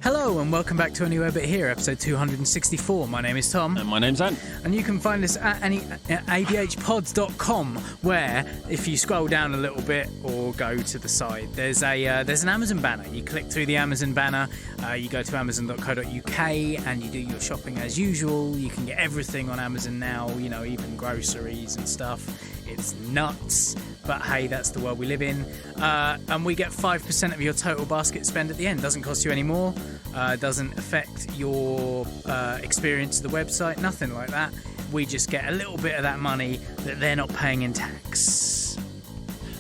Hello and welcome back to A New Orbit Here, episode 264. My name is Tom. And my name's Ant. And you can find us at abhpods.com, where, if you scroll down a little bit or go to the side, there's an Amazon banner. You click through the Amazon banner, you go to amazon.co.uk and you do your shopping as usual. You can get everything on Amazon now, you know, even groceries and stuff. It's nuts, but hey, that's the world we live in. And we get 5% of your total basket spend at the end. Doesn't cost you any more. Doesn't affect your experience of the website, nothing like that. We just get a little bit of that money that they're not paying in tax.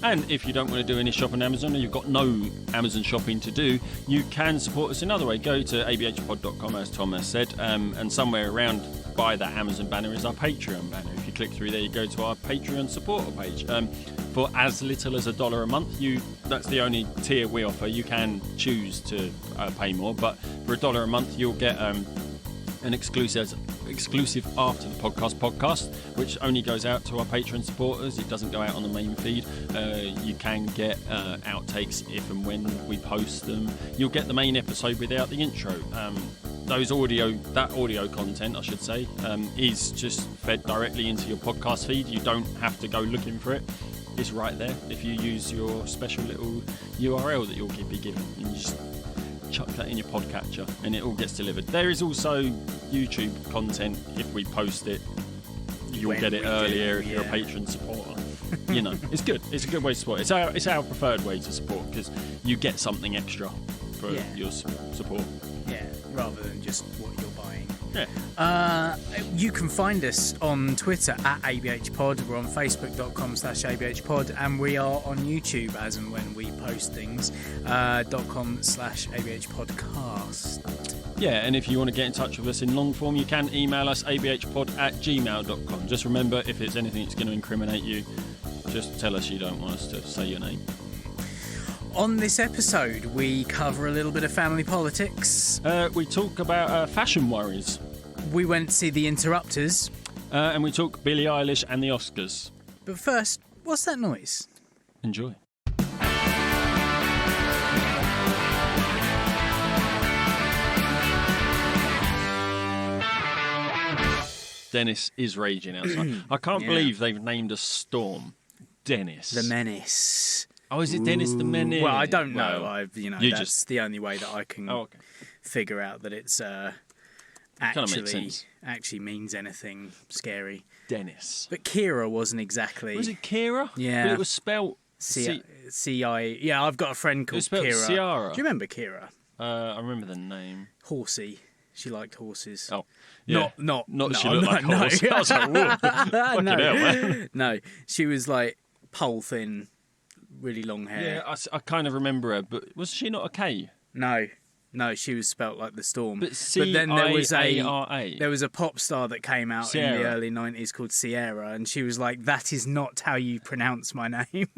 And if you don't want to do any shopping on Amazon, or you've got no Amazon shopping to do, you can support us another way. Go to abhpod.com, as Tom has said, and somewhere around by that Amazon banner is our Patreon banner. If you click through there, you go to our Patreon supporter page. For as little as $1 a month, that's the only tier we offer. You can choose to pay more, but for $1 a month, you'll get an exclusive after the podcast, which only goes out to our Patreon supporters. It doesn't go out on the main feed. You can get outtakes if and when we post them. You'll get the main episode without the intro. That audio content, I should say, is just fed directly into your podcast feed. You don't have to go looking for it. It's right there if you use your special little URL that you'll be given. You just chuck that in your podcatcher and it all gets delivered. There is also YouTube content. If we post it, you'll get it earlier if you're a patron supporter. You know, it's good. It's a good way to support. It's our preferred way to support because you get something extra for your support. Yeah, rather than just what you're buying. Yeah. You can find us on Twitter at ABH Pod. We're on Facebook.com/ABH Pod, and we are on YouTube as and when we post things. .com/ABH Podcast. Yeah, and if you want to get in touch with us in long form, you can email us abhpod@gmail.com. Just remember, if it's anything that's going to incriminate you, just tell us you don't want us to say your name. On this episode, we cover a little bit of family politics. We talk about fashion worries. We went to see The Interrupters. And we talk Billie Eilish and the Oscars. But first, what's that noise? Enjoy. Dennis is raging outside. I can't believe they've named a storm Dennis. The Menace. Oh, is it Dennis the Menace? Well, I don't know. Well, That's the only way that I can figure out that it's actually means anything scary. Dennis. But Kira wasn't exactly. Was it Kira? Yeah. But it was spelt C-I. Yeah, I've got a friend called Kira. Ciara. Do you remember Kira? I remember the name. Horsey. She liked horses. Oh, yeah. Not she looked like a horse. I was like, whoa. Fucking hell, man. No, she was like pole thin, really long hair. Yeah, I kind of remember her, but was she not a K? No, she was spelt like the storm. But then there was C-I-A-R-A. there was a pop star that came out in the early 90s called Sierra, and she was like, "That is not how you pronounce my name."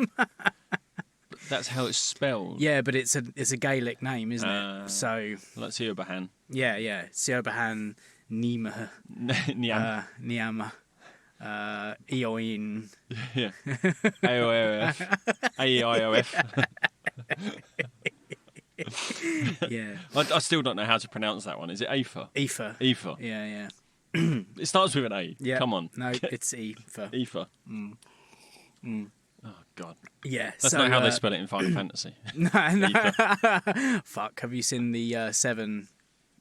That's how it's spelled. Yeah, but it's a Gaelic name, isn't it? So let's hear Bahan. Yeah. Siobahan Nima Niama Eoin. Yeah. AOF. AEIOF. Yeah. I still don't know how to pronounce that one. Is it Aoife? Aoife. Yeah. It starts with an A. Yeah. Come on. No, it's Aoife. Aoife. Oh, God. Yeah. That's not how they spell it in Final Fantasy. No. Fuck, have you seen the 7...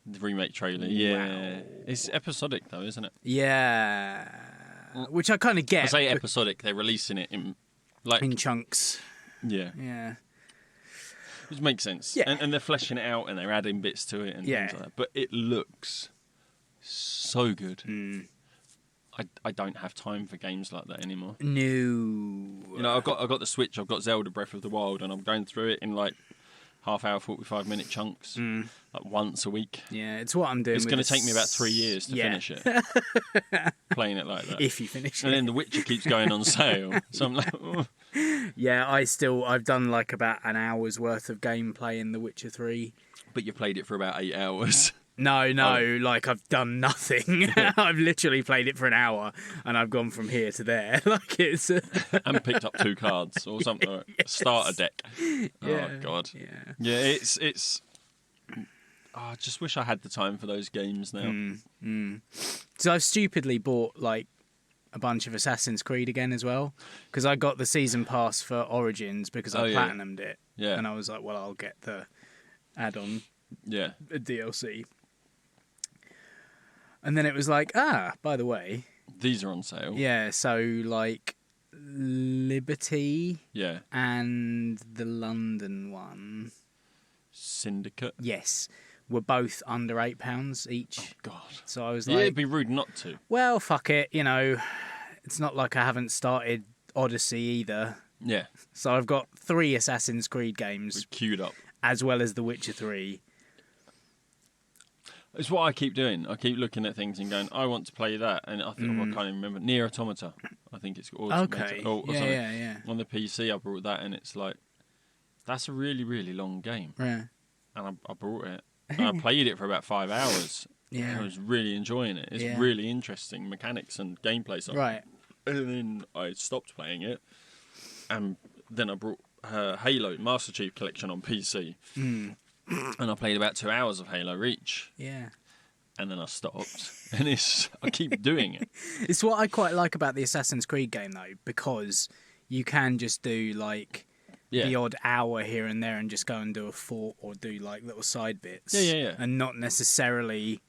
The remake trailer? Yeah. Wow. It's episodic, though, isn't it? Yeah. Which I kind of get. I say episodic. They're releasing it in chunks. Yeah. Yeah. Which makes sense. Yeah. And they're fleshing it out and they're adding bits to it and things like that. But it looks so good. I don't have time for games like that anymore. No. You know, I've got the Switch, I've got Zelda Breath of the Wild, and I'm going through it in like half hour, 45-minute chunks, like once a week. Yeah, it's what I'm doing. It's going to take me about 3 years to finish it. Playing it like that. If you finish it. And then The Witcher keeps going on sale. So I'm like, oh. Yeah, I've done like about an hour's worth of gameplay in The Witcher 3. But you played it for about 8 hours. No, like I've done nothing. I've literally played it for an hour and I've gone from here to there. Like it's and picked up 2 cards or something. Yes. Starter deck. Yeah. Oh God. Yeah. Yeah, it's I just wish I had the time for those games now. So I've stupidly bought like a bunch of Assassin's Creed again as well, because I got the season pass for Origins because I platinumed it. Yeah. And I was like, well, I'll get the add-on, DLC. And then it was like, by the way, these are on sale. Yeah, so like Liberty, Yeah, and the London one, Syndicate. Yes, were both under £8 each. Oh God! So I was like, it'd be rude not to. Well, fuck it, it's not like I haven't started Odyssey either. Yeah. So I've got 3 Assassin's Creed games queued up, as well as The Witcher 3. It's what I keep doing. I keep looking at things and going, I want to play that, and I think I can't even remember. Nier Automata, I think it's called. Okay. Or Yeah. On the PC, I brought that, and it's like, that's a really, really long game. Yeah. And I brought it. And I played it for about 5 hours. Yeah. I was really enjoying it. It's really interesting mechanics and gameplay stuff. Right. And then I stopped playing it, and then I brought Halo Master Chief Collection on PC. And I played about 2 hours of Halo Reach. Yeah. And then I stopped. And I keep doing it. It's what I quite like about the Assassin's Creed game, though, because you can just do, like, the odd hour here and there and just go and do a fort or do, like, little side bits. Yeah. And not necessarily,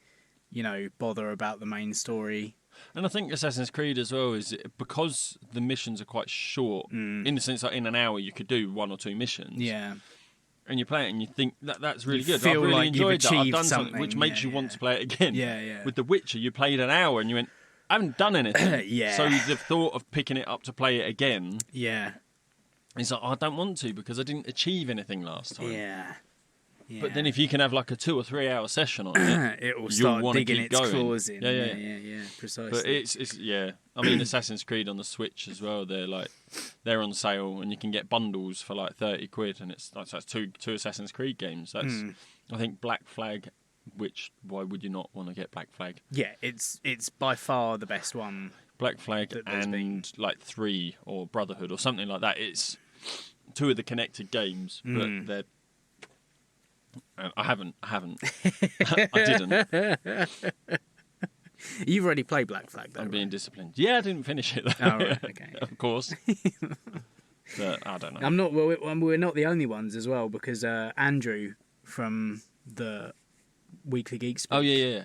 bother about the main story. And I think Assassin's Creed as well is because the missions are quite short, in the sense that in an hour you could do 1 or 2 missions. Yeah. And you play it and you think that's really good. Feel I've really like enjoyed you've that. I've achieved done something, which makes you want to play it again. Yeah. With The Witcher, you played an hour and you went, I haven't done anything. Yeah. So the thought of picking it up to play it again, Yeah. it's like, I don't want to because I didn't achieve anything last time. Yeah. But then if you can have like a 2 or 3 hour session on it, it will start wanna digging keep its going. claws in. Yeah, precisely. But it's I mean, Assassin's Creed on the Switch as well. They're on sale and you can get bundles for like £30, and it's two Assassin's Creed games. That's I think Black Flag. Which why would you not want to get Black Flag? Yeah, it's by far the best one. Black Flag and like 3 or Brotherhood or something like that. It's 2 of the connected games, but they're. I haven't. I didn't. You've already played Black Flag, though. I'm being disciplined. Yeah, I didn't finish it, though. Oh, right, okay. Of course. But I don't know. I'm not. Well, we're not the only ones as well, because Andrew from the Weekly Geek Speak, Oh, yeah.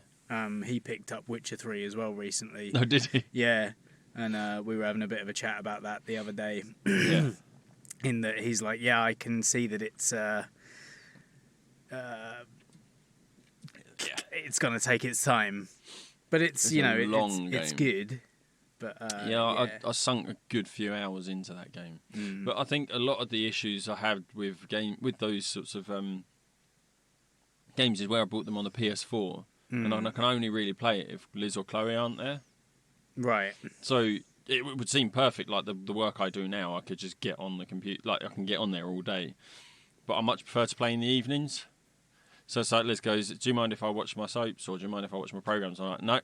he picked up Witcher 3 as well recently. Oh, did he? Yeah, and we were having a bit of a chat about that the other day. Yeah. In that he's like, yeah, I can see that it's it's going to take its time, but it's it's good. But I sunk a good few hours into that game. But I think a lot of the issues I had with those sorts of games is where I bought them on the PS4, and I can only really play it if Liz or Chloe aren't there. Right. So it would seem perfect. Like the work I do now, I could just get on the computer. Like I can get on there all day. But I much prefer to play in the evenings. So it's like Liz goes, do you mind if I watch my soaps, or do you mind if I watch my programmes? I'm like, no.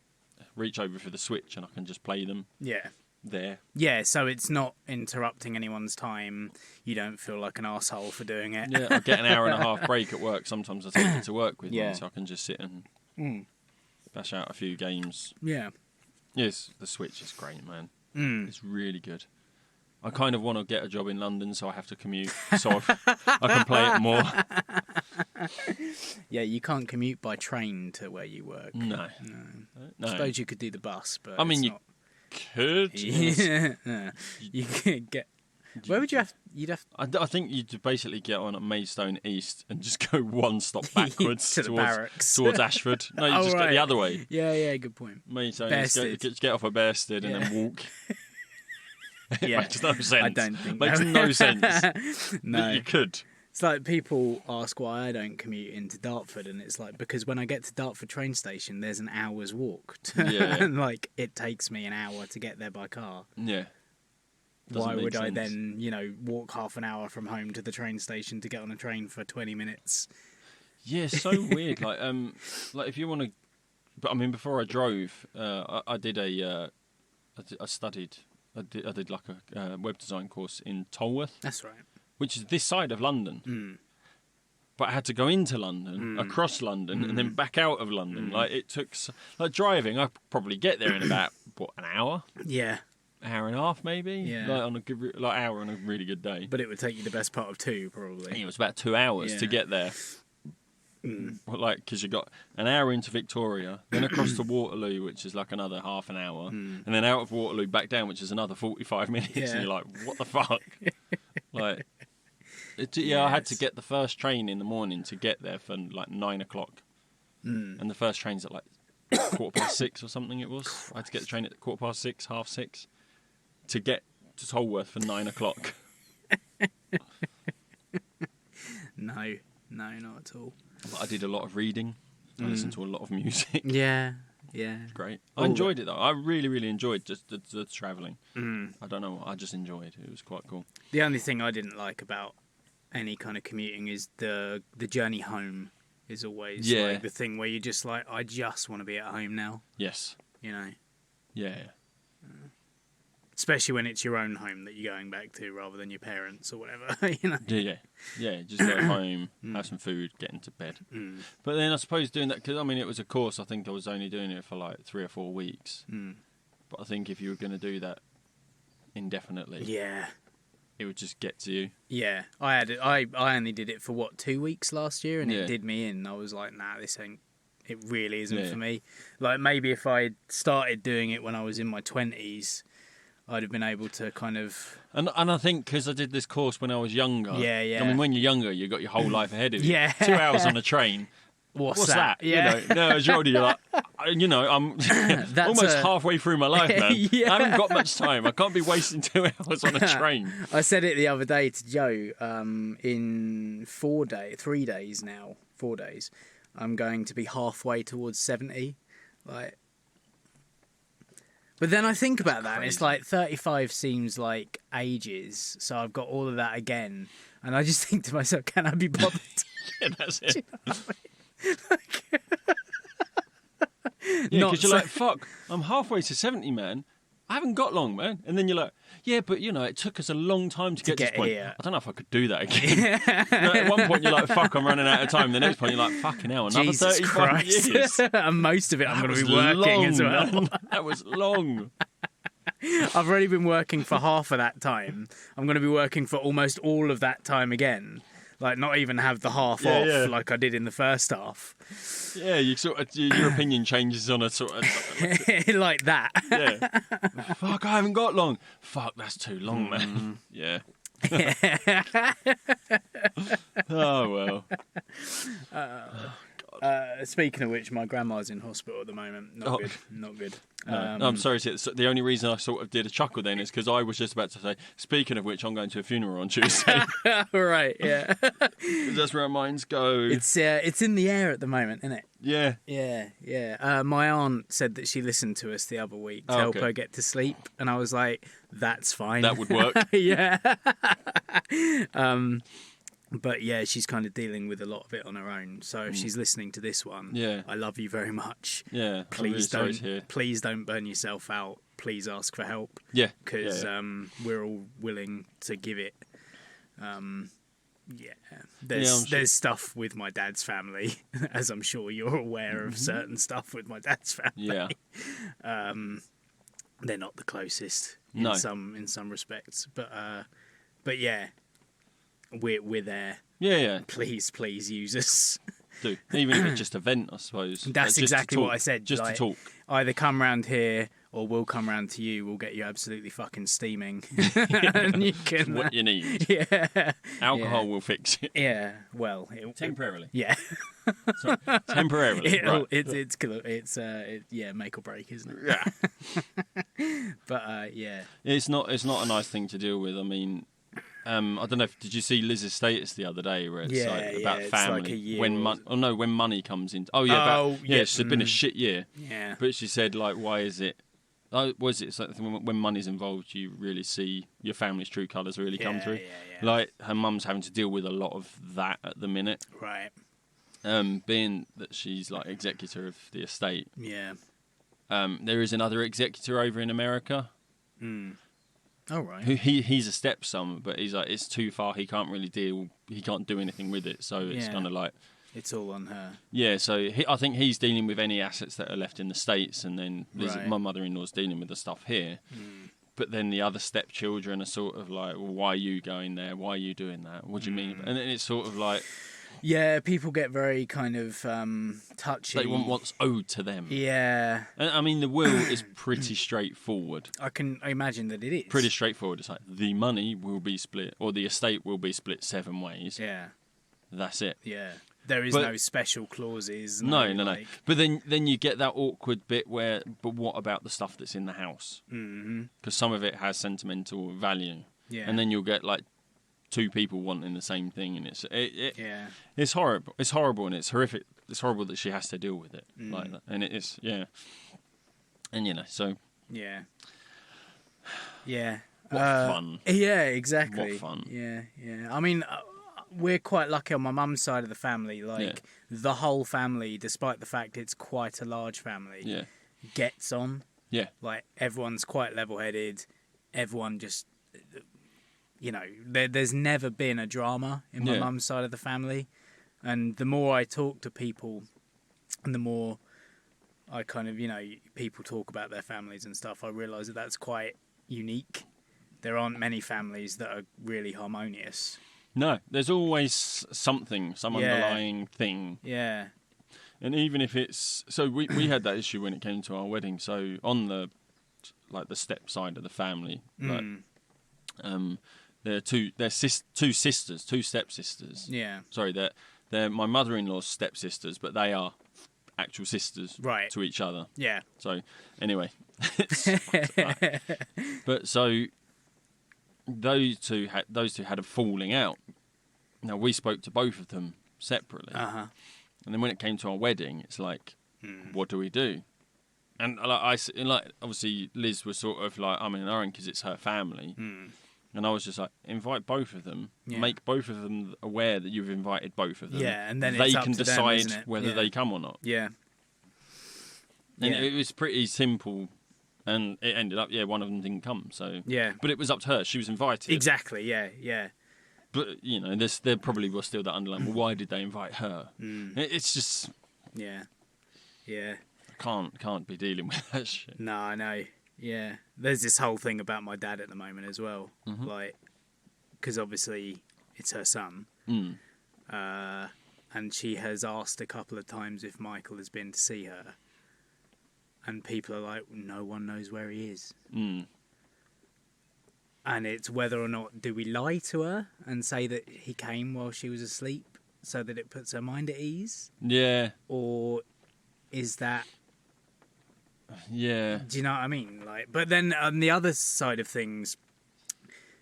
Reach over for the Switch and I can just play them. Yeah. There. Yeah, so it's not interrupting anyone's time. You don't feel like an arsehole for doing it. Yeah, I get an hour and a half break at work. Sometimes I take it to work with me, so I can just sit and bash out a few games. Yeah. Yes, the Switch is great, man. It's really good. I kind of want to get a job in London, so I have to commute, so I can play it more. Yeah, you can't commute by train to where you work. No. I suppose you could do the bus, but I mean, you could. Yeah. You could get. Where would you have? You'd have. I think you'd basically get on at Maidstone East and just go one stop backwards to the barracks towards Ashford. No, you just go the other way. Yeah, good point. Maidstone East, get off at Bearsted and then walk. It makes no sense. I don't think makes no sense. No, but you could. It's like people ask why I don't commute into Dartford, and it's like because when I get to Dartford train station, there's an hour's walk. And like it takes me an hour to get there by car. Yeah. Why would I then, walk half an hour from home to the train station to get on a train for 20 minutes? Yeah, so weird. Like if you want to, but I mean, before I drove, I did I did like a web design course in Tolworth. That's right. Which is this side of London. but I had to go into London, across London, and then back out of London. Like it took, like driving, I probably get there in about an hour, hour and a half, maybe, like on a good, hour on a really good day. But it would take you the best part of 2, probably. It was about 2 hours to get there. Like, because you got an hour into Victoria, then across to Waterloo, which is like another half an hour, and then out of Waterloo back down, which is another 45 minutes, and you're like, what the fuck? Like, I had to get the first train in the morning to get there for like 9 o'clock, and the first train's at like 6:15 or something. It was. I had to get the train at 6:15, 6:30, to get to Tolworth for 9 o'clock. No, not at all. I did a lot of reading. I listened to a lot of music. Yeah. Great. I enjoyed it though. I really, really enjoyed just the travelling. I don't know. I just enjoyed it. It was quite cool. The only thing I didn't like about any kind of commuting is the journey home is always like the thing where you're just like, I just want to be at home now. Yes. You know? Yeah. Especially when it's your own home that you're going back to rather than your parents or whatever, you know? Yeah, just go home, have some food, get into bed. But then I suppose doing that, because I mean it was a course, I think I was only doing it for like 3 or 4 weeks. But I think if you were going to do that indefinitely, it would just get to you. Yeah, I only did it for 2 weeks last year, and it did me in. I was like, nah, this ain't. It really isn't for me. Like maybe if I started doing it when I was in my 20s, I'd have been able to kind of... And I think because I did this course when I was younger. Yeah. I mean, when you're younger, you've got your whole life ahead of you. 2 hours on a train. What's that? Yeah. You know, as you're older, you're like, I'm almost halfway through my life, man. I haven't got much time. I can't be wasting 2 hours on a train. I said it the other day to Joe, in 3 days now, 4 days, I'm going to be halfway towards 70. Like... But then I think about that, and it's like 35 seems like ages, so I've got all of that again, and I just think to myself, can I be bothered? That's it. Do you know what I mean? Because you're like, fuck, I'm halfway to 70, man. I haven't got long, man. And then you're like, yeah, but, you know, it took us a long time to get to this point. Here. I don't know if I could do that again. At one point, you're like, fuck, I'm running out of time. The next point, you're like, fucking hell, another Jesus 35 Christ. years. And most of it I'm going to be working long, as well. Man. That was long. I've already been working for half of that time. I'm going to be working for almost all of that time again. Like, not even have the half off like I did in the first half. Yeah, you sort of, your opinion changes on a sort of... like that. Yeah. Fuck, I haven't got long. Fuck, that's too long, man. Yeah. Oh, well. Speaking of which, my grandma's in hospital at the moment. Not good. No, I'm sorry. The only reason I sort of did a chuckle then is because I was just about to say, speaking of which, I'm going to a funeral on Tuesday. Right, yeah. That's where our minds go. It's in the air at the moment, isn't it? Yeah. Yeah. My aunt said that she listened to us the other week to help her get to sleep, and I was like, that's fine. That would work. Yeah. But yeah, she's kind of dealing with a lot of it on her own. So if she's listening to this one, I love you very much. Yeah, please don't burn yourself out. Please ask for help. Yeah, because we're all willing to give it. There's stuff with my dad's family, as I'm sure you're aware of certain stuff with my dad's family. Yeah, they're not the closest in some respects, but yeah. We're there. Yeah. Please use us. Do even if it's just a vent, I suppose. That's exactly what I said. Just to talk. Either come round here or we'll come round to you. We'll get you absolutely fucking steaming. And you can. What you need. Yeah. Alcohol will fix it. Yeah. Well, temporarily. Yeah. Sorry. Temporarily. Right. It's make or break, isn't it? Yeah. But yeah. It's not a nice thing to deal with. I mean. I don't know. Did you see Liz's status the other day where it's about family? Like a year when money comes in. It's been a shit year. Yeah. But she said, like, why is it? It's like when money's involved, you really see your family's true colours really come through. Yeah. Like her mum's having to deal with a lot of that at the minute. Right. Being that she's like executor of the estate. Yeah. There is another executor over in America. Oh, right. He's a stepson, but he's like, it's too far. He can't really he can't do anything with it. So it's kind of like, it's all on her. Yeah, so I think he's dealing with any assets that are left in the States, and then Right. my mother-in-law's dealing with the stuff here. But then the other stepchildren are sort of like, well, why are you going there? Why are you doing that? What do you mean? And then it's sort of like... Yeah, people get very kind of touchy. They want what's owed to them. Yeah. And, I mean, the will is pretty straightforward. I imagine that it is. Pretty straightforward. It's like, the money will be split, or the estate will be split 7 ways. Yeah. That's it. Yeah. There is no special clauses. No. But then you get that awkward bit where, but what about the stuff that's in the house? Because some of it has sentimental value. Yeah. And then you'll get like 2 people wanting the same thing, and yeah. It's horrible. It's horrible, and it's horrific. It's horrible that she has to deal with it like that. And it's And so yeah. Yeah. What fun. Yeah, exactly. What fun. Yeah. I mean, we're quite lucky on my mum's side of the family. Like, the whole family, despite the fact it's quite a large family, gets on. Yeah. Like, everyone's quite level-headed. Everyone just, there's never been a drama in my mum's side of the family. And the more I talk to people, and the more I kind of, people talk about their families and stuff, I realise that that's quite unique. There aren't many families that are really harmonious. No, there's always some underlying thing. Yeah. And even if it's... So we had that issue when it came to our wedding. So on the step side of the family, there are two stepsisters. Yeah. Sorry, they're my mother-in-law's stepsisters, but they are actual sisters to each other. Yeah. So anyway, but so those two had a falling out. Now we spoke to both of them separately, and then when it came to our wedding, it's like, what do we do? And obviously Liz was sort of like, I'm in an own because it's her family. And I was just like, invite both of them, make both of them aware that you've invited both of them. Yeah, and then they it's up can to them, decide isn't it? whether they come or not. Yeah. And it was pretty simple, and it ended up, one of them didn't come. So but it was up to her. She was invited. Exactly. Yeah. But there probably was still that underlying. Well, why did they invite her? It's just yeah. I can't be dealing with that shit. No, I know. Yeah, there's this whole thing about my dad at the moment as well, like, because obviously it's her son, and she has asked a couple of times if Michael has been to see her, and people are like, no one knows where he is, and it's whether or not do we lie to her and say that he came while she was asleep so that it puts her mind at ease, or is that... Yeah. Do you know what I mean? Like, but then on the other side of things,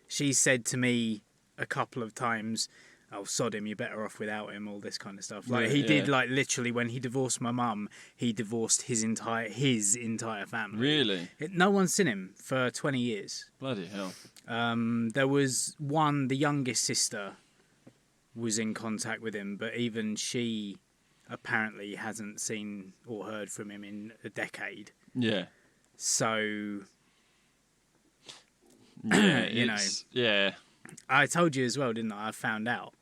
she said to me a couple of times, "Oh, sod him, you're better off without him," all this kind of stuff. Like, he did, like, literally, when he divorced my mum, he divorced his entire family. Really? No one's seen him for 20 years. Bloody hell. There was one, the youngest sister was in contact with him, but even she apparently hasn't seen or heard from him in a decade. Yeah. So, yeah, I told you as well, didn't I? I found out.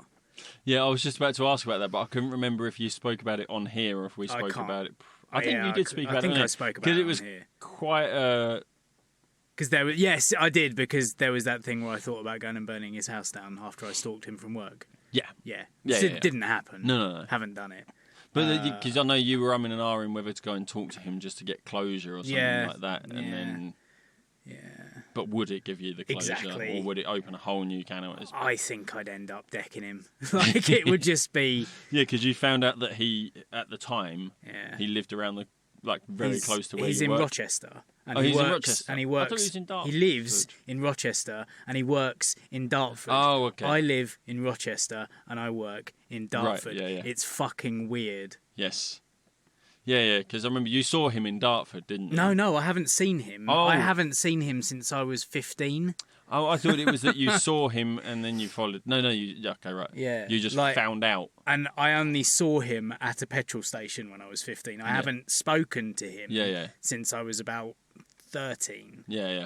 Yeah, I was just about to ask about that, but I couldn't remember if you spoke about it on here or if we spoke about it. I think you did speak about it on here. I spoke about it on here. Quite a... Because there was... Yes, I did, because there was that thing where I thought about going and burning his house down after I stalked him from work. Yeah. It didn't happen. No. Haven't done it. But because I know you were umming and ahhing whether to go and talk to him just to get closure or something like that, and then... Yeah. But would it give you the closure, or would it open a whole new can of... I think I'd end up decking him. Like, it would just be... Yeah, because you found out that he, at the time, he lived around the... Like, very close to where he's you in work. Rochester. And he's in Rochester. And he works... I thought he was in Dartford. He lives in Rochester, and he works in Dartford. Oh, okay. I live in Rochester, and I work in Dartford. Right, yeah. It's fucking weird. Yes. Yeah, because I remember you saw him in Dartford, didn't you? No, I haven't seen him. Oh. I haven't seen him since I was 15. Oh, I thought it was that you saw him and then you followed. No, okay, right. Yeah. You just found out. And I only saw him at a petrol station when I was 15. I haven't spoken to him since I was about 13. Yeah.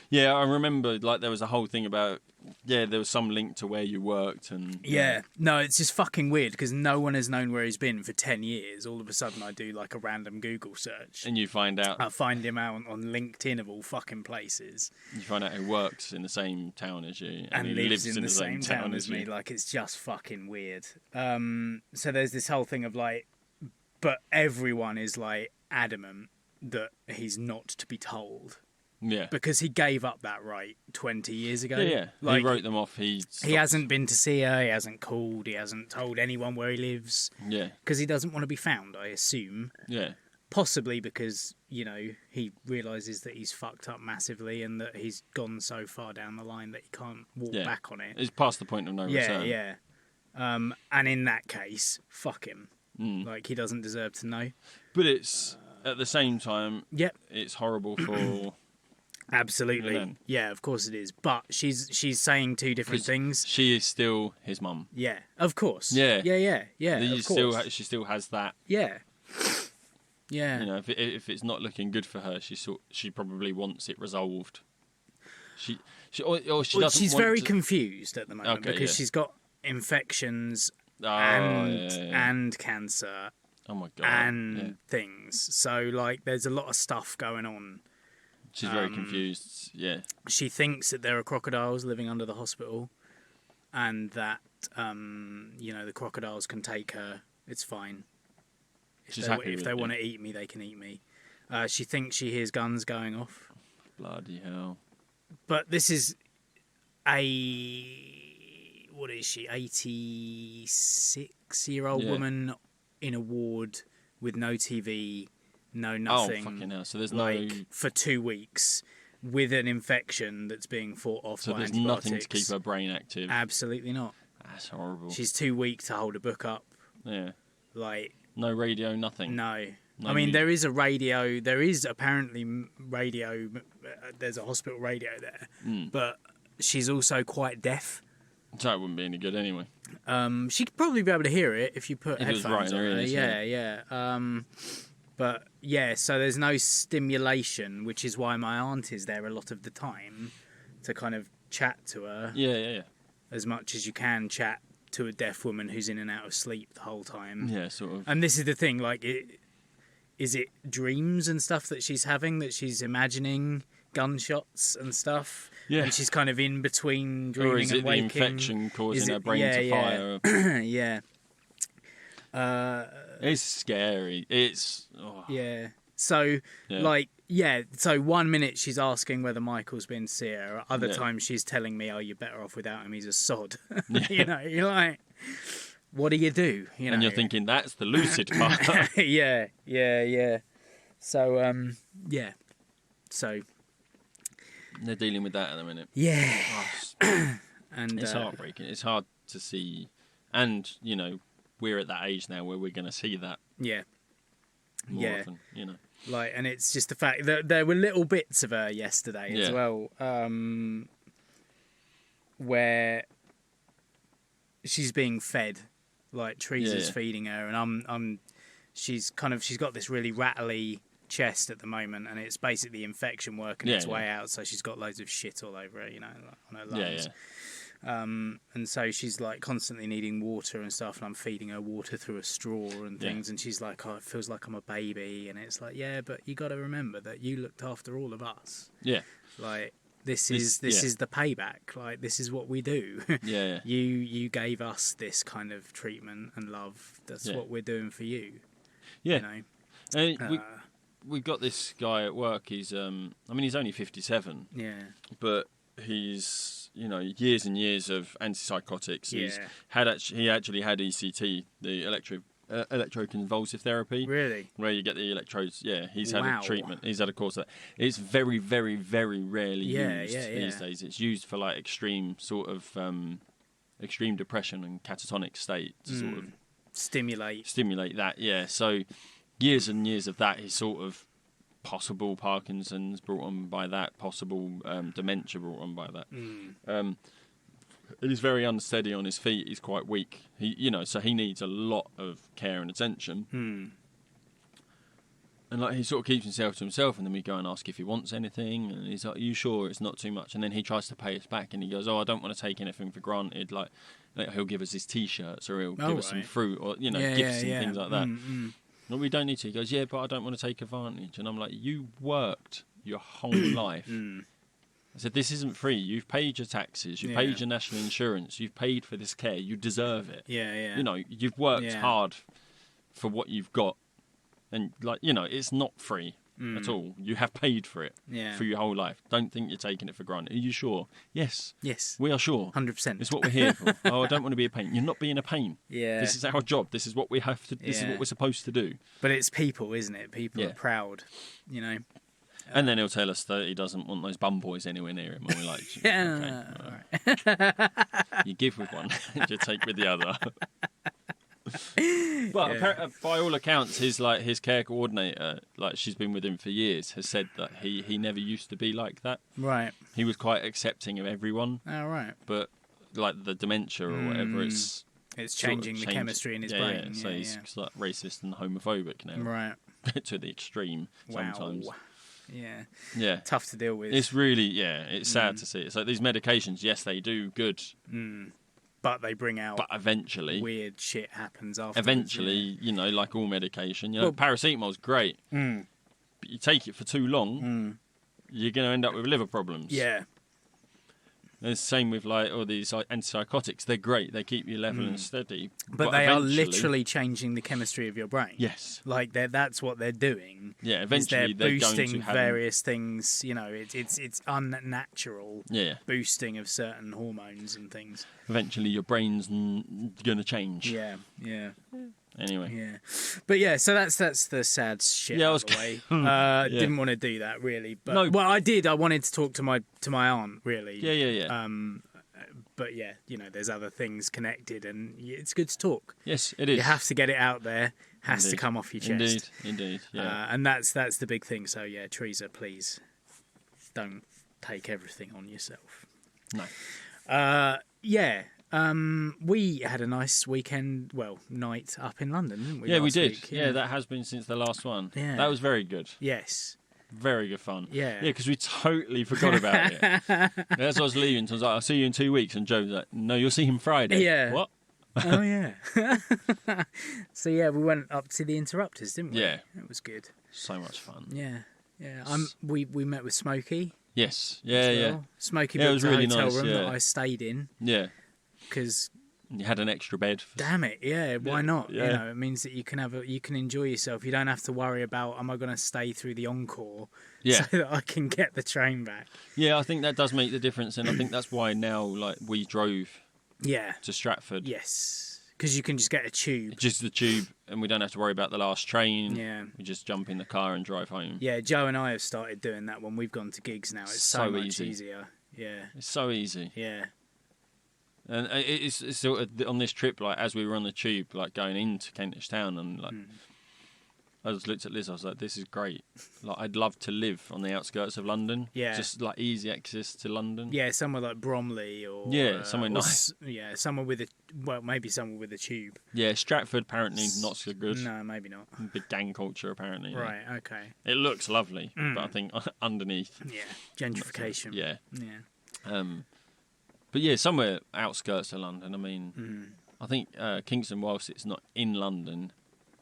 Yeah, I remember, like, there was a whole thing about, there was some link to where you worked and... Yeah. No, it's just fucking weird because no one has known where he's been for 10 years. All of a sudden I do, like, a random Google search. And you find out... I find him out on LinkedIn of all fucking places. You find out he works in the same town as you. And he lives in the same town as me. Like, it's just fucking weird. So there's this whole thing of, like... But everyone is, like, adamant that he's not to be told. Yeah. Because he gave up that right 20 years ago. Yeah. Like, he wrote them off. He hasn't been to see her. He hasn't called. He hasn't told anyone where he lives. Yeah. Because he doesn't want to be found, I assume. Yeah. Possibly because, you know, he realises that he's fucked up massively and that he's gone so far down the line that he can't walk back on it. It's past the point of no return. Yeah. And in that case, fuck him. Like, he doesn't deserve to know. But it's, at the same time, it's horrible for... Absolutely. Then. Yeah, of course it is. But she's saying two different things. She is still his mum. Yeah, of course. Yeah. Of course. She still has that. Yeah. You know, if it's not looking good for her, she probably wants it resolved. She doesn't. She's very confused at the moment because she's got infections and cancer. Oh my god. And things. So like, there's a lot of stuff going on. She's very confused, She thinks that there are crocodiles living under the hospital and that, you know, the crocodiles can take her. It's fine. If they want to eat me, they can eat me. She thinks she hears guns going off. Bloody hell. But this is what is she, 86-year-old woman in a ward with no TV, no nothing. Oh, fucking hell. So there's for 2 weeks with an infection that's being fought off by antibiotics. So there's nothing to keep her brain active. Absolutely not. That's horrible. She's too weak to hold a book up. Yeah. Like, no radio, nothing. No. I mean, there is a radio. There is apparently radio. There's a hospital radio there. But she's also quite deaf. So it wouldn't be any good anyway. She'd probably be able to hear it if you put headphones on her. Yeah. But yeah, so there's no stimulation, which is why my aunt is there a lot of the time to kind of chat to her. Yeah. As much as you can chat to a deaf woman who's in and out of sleep the whole time. Yeah, sort of. And this is the thing, like, is it dreams and stuff that she's having, that she's imagining gunshots and stuff? Yeah. And she's kind of in between dreaming and waking. Or is it the infection causing her brain to fire? Yeah. It's scary. It's... Oh. Yeah. So, so 1 minute she's asking whether Michael's been to see her. Other times she's telling me, you're better off without him, he's a sod. You know, you're like, what do you do? You know? And you're thinking, that's the lucid part. Yeah. So, So... They're dealing with that at the minute. Yeah. And it's heartbreaking. It's hard to see. And, you know, we're at that age now where we're going to see that more often, you know. Like, and it's just the fact that there were little bits of her yesterday as well, where she's being fed, like Teresa's feeding her, and she's got this really rattly chest at the moment, and it's basically infection working its way out, so she's got loads of shit all over her, you know, on her lungs. And so she's like constantly needing water and stuff, and I'm feeding her water through a straw and things, and she's like, it feels like I'm a baby, and it's like, but you got to remember that you looked after all of us. Like, this is the payback. Like, this is what we do. You gave us this kind of treatment and love. That's what we're doing for you. You know? We've got this guy at work. He's, he's only 57. But he's, you know, years and years of antipsychotics. He actually had ECT, the electroconvulsive therapy. Really? Where you get the electrodes. Yeah, he's had a treatment. He's had a course of that. It's very, very, very rarely used these days. It's used for like extreme depression and catatonic state to sort of stimulate that. Yeah, so years and years of that. He's sort of possible Parkinson's brought on by that, possible dementia brought on by that. He's very unsteady on his feet. He's quite weak. So he needs a lot of care and attention. And like he sort of keeps himself to himself, and then we go and ask if he wants anything, and he's like, "Are you sure it's not too much?" And then he tries to pay us back, and he goes, "Oh, I don't want to take anything for granted." Like he'll give us his T-shirts, or he'll give us some fruit, or gifts and things like that. No, we don't need to. He goes, "Yeah, but I don't want to take advantage." And I'm like, "You worked your whole life." I said, "This isn't free. You've paid your taxes. You've paid your national insurance. You've paid for this care. You deserve it. You've worked hard for what you've got." And, it's not free at all. You have paid for it for your whole life. Don't think you're taking it for granted. Are you sure? Yes. Yes. We are sure. 100%. It's what we're here for. Oh, I don't want to be a pain. You're not being a pain. Yeah. This is our job. This is what we have to. This is what we're supposed to do. But it's people, isn't it? People are proud, And then he'll tell us that he doesn't want those bum boys anywhere near him. And we're like, you give with one, you take with the other. But by all accounts, his care coordinator, she's been with him for years, has said that he never used to be like that. Right. He was quite accepting of everyone. Oh, right. But the dementia or whatever, it's changing the chemistry in his brain. So he's racist and homophobic now. Right. To the extreme sometimes. Wow. Yeah. Yeah. Tough to deal with. It's really it's sad to see. It's like these medications, yes, they do good. But they bring out. But eventually, weird shit happens after. Eventually, like all medication, paracetamol's great. But you take it for too long, you're going to end up with liver problems. Yeah. And it's the same with all these antipsychotics. They're great. They keep you level and steady. But they are literally changing the chemistry of your brain. Yes. That's what they're doing. Yeah, eventually they're boosting going to have various things. It's unnatural boosting of certain hormones and things. Eventually your brain's going to change. Yeah. Anyway. Yeah. But so that's the sad shit out of the way. Didn't want to do that really. But no. Well, I did. I wanted to talk to my aunt really. Yeah. But there's other things connected, and it's good to talk. Yes, it is. You have to get it out there. Has to come off your chest. Indeed. Yeah. And that's the big thing. So Teresa, please don't take everything on yourself. No. We had a nice weekend, night up in London, didn't we? Yeah, we did. Week? Yeah, that has been since the last one. Yeah. That was very good. Yes. Very good fun. Yeah. Yeah, because we totally forgot about it. As I was leaving, I was like, "I'll see you in 2 weeks." And Joe was like, "No, you'll see him Friday." Yeah. What? Oh, yeah. So, we went up to the Interrupters, didn't we? Yeah. It was good. So much fun. Yeah. We met with Smokey. Yes. Yeah. Smokey booked a really hotel nice, room that I stayed in. Yeah. Because you had an extra bed. Damn it! Yeah, why not? Yeah. It means that you can enjoy yourself. You don't have to worry about am I going to stay through the encore so that I can get the train back. Yeah, I think that does make the difference, and I think that's why now we drove. To Stratford. Yes, because you can just get a tube. Just the tube, and we don't have to worry about the last train. Yeah. We just jump in the car and drive home. Yeah, Joe and I have started doing that when we've gone to gigs now. It's so much easier. Yeah. It's so easy. Yeah. And it's sort of on this trip, as we were on the tube, going into Kentish Town, and I just looked at Liz. I was like, "This is great. I'd love to live on the outskirts of London. Yeah, just easy access to London. Yeah, somewhere like Bromley or somewhere nice. Somewhere with maybe somewhere with a tube. Yeah, Stratford apparently not so good. No, maybe not. Big gang culture apparently. Right. Okay. It looks lovely, but I think underneath. Yeah, gentrification. Yeah. But somewhere outskirts of London. I mean, I think Kingston, whilst it's not in London,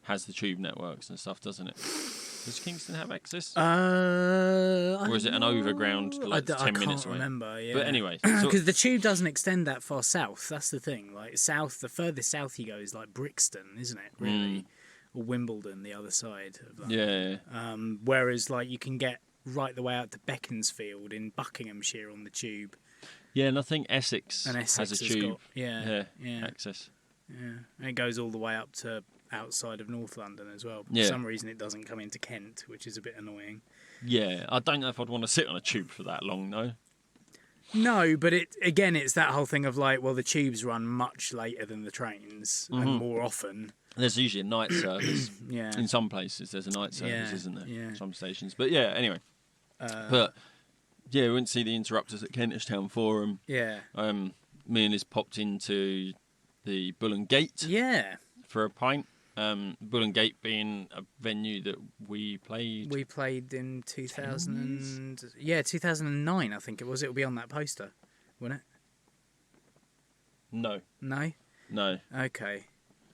has the tube networks and stuff, doesn't it? Does Kingston have access? Or is it an overground 10 minutes away? I can't remember, yeah. But anyway. Because the tube doesn't extend that far south, that's the thing. The furthest south you go is Brixton, isn't it, really? Or Wimbledon, the other side of London. Yeah. Whereas, you can get right the way out to Beaconsfield in Buckinghamshire on the tube. Yeah, and I think Essex has a tube. Access. Yeah, and it goes all the way up to outside of North London as well. For some reason, it doesn't come into Kent, which is a bit annoying. Yeah, I don't know if I'd want to sit on a tube for that long, though. No, but it's that whole thing of the tubes run much later than the trains and more often. There's usually a night service. Yeah. In some places, there's a night service, isn't there? Yeah. Some stations. But anyway. We went to see the Interrupters at Kentish Town Forum. Yeah. Me and Liz popped into the Bull and Gate. Yeah. For a pint. Bull and Gate being a venue that we played. We played in 2009, I think it was. It'll be on that poster, won't it? No. No? No. Okay.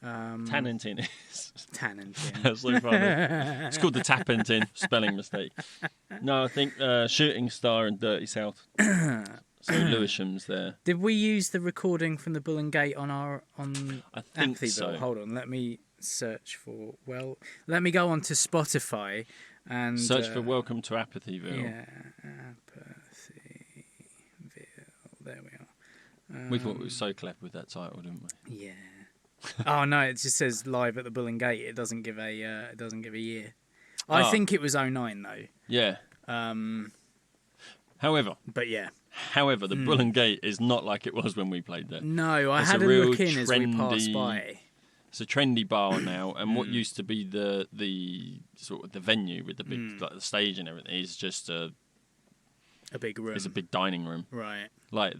Tannentin is. Tannentin. That's so funny. It's called the Tappentin, spelling mistake. No, I think Shooting Star and Dirty South. So Lewisham's there. Did we use the recording from the Bull and Gate on I think Apathyville? so. Hold on, let me search for... Well, let me go onto Spotify and... Search for Welcome to Apathyville. Yeah, Apathyville. There we are. We thought we were so clever with that title, didn't we? Yeah. Oh no, it just says live at the Bull and Gate. It doesn't give a year. I think it was 09 though. Yeah. However, the Bull and Gate is not like it was when we played there. No, I It's had a a real look in as we passed trendy- by. It's a trendy bar now, and what used to be the sort of the venue with the big like the stage and everything is just A big room. it's a big dining room. Right. Like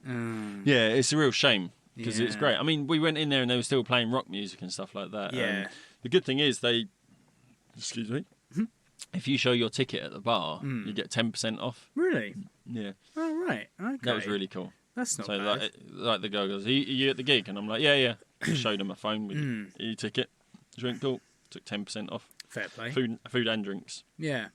yeah, it's a real shame because it's Yeah. great. I mean, we went in there and they were still playing rock music and stuff like that. Yeah. The good thing is excuse me, if you show your ticket at the bar, you get 10% off. Really? Yeah, Oh right. Okay. that was really cool. That's not So bad. like the guy goes, are you at the gig? And I'm like, yeah. Showed him my phone with your ticket, drink, cool. Took 10% off. Fair play. Food and drinks. Yeah.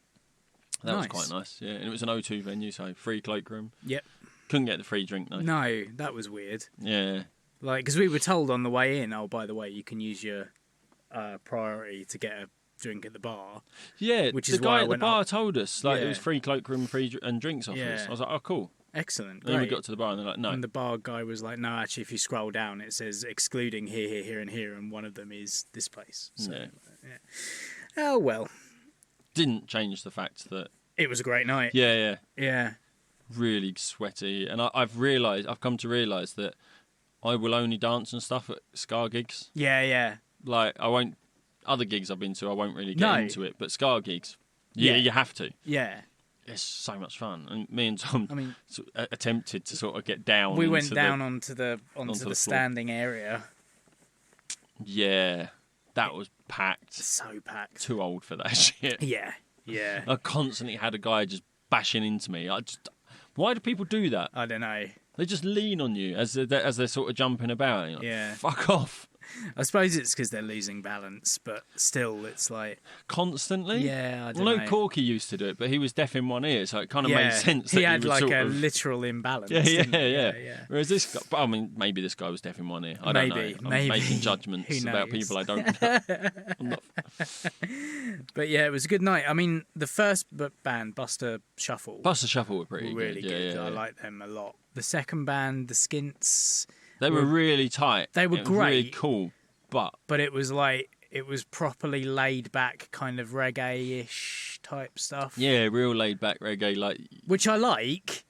That was Nice. quite nice. Yeah, and it was an O2 venue, so free cloakroom. Yep. Couldn't get the free drink though. No, that was weird. Yeah. Like, because we were told on the way in, oh, by the way, you can use your priority to get a drink at the bar. Yeah, Which the is why guy I at the went bar up. told us like it Yeah. was free cloakroom, and drinks offers. Yeah. I was like, oh, cool. Excellent. Then we Great. got to the bar and they're like, no. And the bar guy was like, no, actually, if you scroll down, it says excluding here, here, here, and here, and one of them is this place. So, Yeah. Oh, well. Didn't change the fact that It was a great night. yeah, Yeah. really sweaty, and I've come to realise that I will only dance and stuff at ska gigs. Yeah. Like I won't. Other gigs I've been to, I won't really get No. into it, but ska gigs, Yeah. you have to. Yeah. It's so much fun, and me and Tom I mean, attempted to sort of get down. we went into down the, onto the floor. standing area. Yeah, that was packed. So packed. Too old for that shit. Yeah. I constantly had a guy just bashing into me. Why do people do that? I don't know. They just lean on you as they're sort of jumping about. And you're like, Yeah. fuck off. I suppose it's because they're losing balance, but still, it's like... Constantly? Yeah, I don't know. know. Corky used to do it, but he was deaf in one ear, so it kind of Yeah, made sense. he that had would like sort a of... literal imbalance. Yeah. didn't he? Yeah. Whereas this guy, but I mean, maybe this guy was deaf in one ear. I don't know. I'm Maybe. making judgments Who about knows? people I don't know. I'm not... But yeah, it was a good night. I mean, the first band, Buster Shuffle, Buster Shuffle were pretty were really good. good. I like them a lot. The second band, the Skints, They were really tight. They were It was really great. cool, but it was like, it was properly laid back, kind of reggae-ish type stuff. yeah, real laid back reggae. Like Which I like,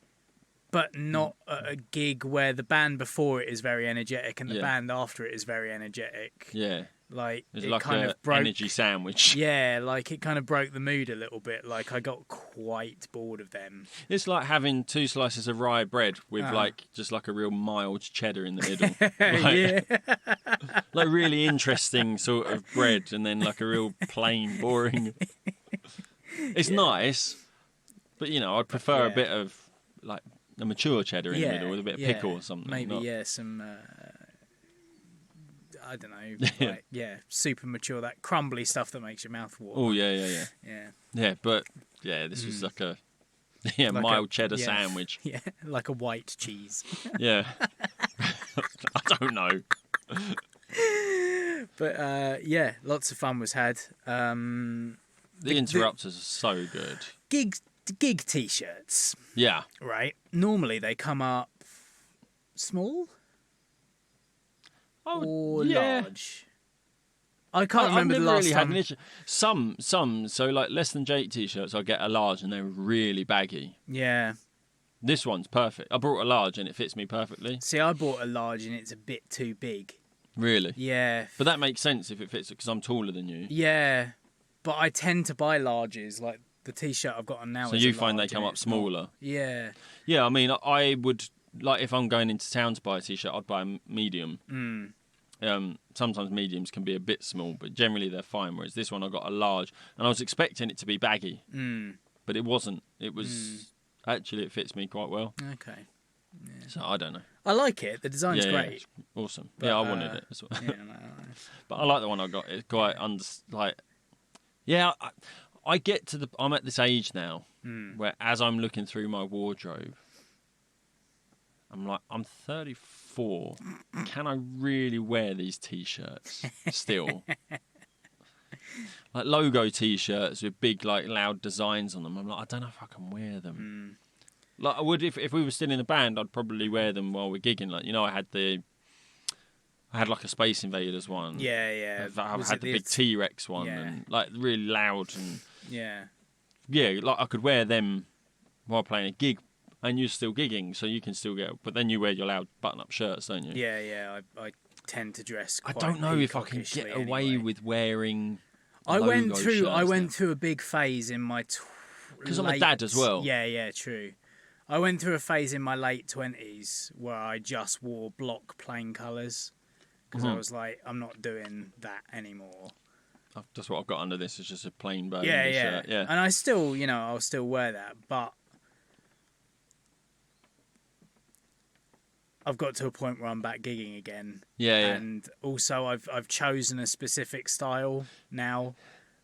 but not at a gig where the band before it is very energetic and the Yeah. band after it is very energetic. yeah, Like, it's it like kind a of broke... energy sandwich. Yeah, like it kind of broke the mood a little bit. Like I got quite bored of them. It's like having 2 slices of rye bread with just like a real mild cheddar in the middle. Like, like really interesting sort of bread, and then like a real plain, boring. It's nice, but I'd prefer a bit of like a mature cheddar in the middle with a bit of pickle or something. Maybe some. I don't know. Like, super mature, that crumbly stuff that makes your mouth water. Oh yeah. Yeah. But this was like a Like mild cheddar sandwich. Yeah, like a white cheese. Yeah. I don't know. But lots of fun was had. The interrupters are so good. Gig t-shirts, Yeah. right? Normally they come up small or large. I can't remember I've the never last really time. had an issue. Some, so like less than Jake t-shirts, I get a large and they're really baggy. Yeah. This one's perfect. I brought a large and it fits me perfectly. See, I bought a large and it's a bit too big. Really? Yeah. But that makes sense if it fits because I'm taller than you. Yeah. But I tend to buy larges. Like the t-shirt I've got on now. So is you a find they large come and up it's not. smaller. Yeah. Yeah, I mean, I would like if I'm going into town to buy a t-shirt, I'd buy a medium. Sometimes mediums can be a bit small, but generally they're fine. Whereas this one I got a large, and I was expecting it to be baggy, but it wasn't. It was actually, it fits me quite well. Okay. Yeah. So I don't know. I like it. The design's great. It's awesome. But, I wanted it as well. Yeah, no. But I like the one I got. It's quite I get to I'm at this age now where as I'm looking through my wardrobe, I'm like, I'm 34. Can I really wear these T-shirts still? Like logo T-shirts with big, like, loud designs on them. I'm like, I don't know if I can wear them. Like I would if we were still in a band, I'd probably wear them while we're gigging. Like, I had like a Space Invaders one. Yeah. I had the big T-Rex one, and like really loud and like I could wear them while playing a gig, and you're still gigging, so you can still but then you wear your loud button-up shirts, don't you? Yeah. I tend to dress quite I don't know if I can get away with wearing. I went through a big phase in my because I'm a dad as well. Yeah, true. I went through a phase in my late 20s where I just wore block plain colours because I was like, I'm not doing that anymore. That's what I've got under this. Is just a plain burgundy shirt. Yeah. And I still, I'll still wear that, but I've got to a point where I'm back gigging again. Yeah. And also, I've chosen a specific style now.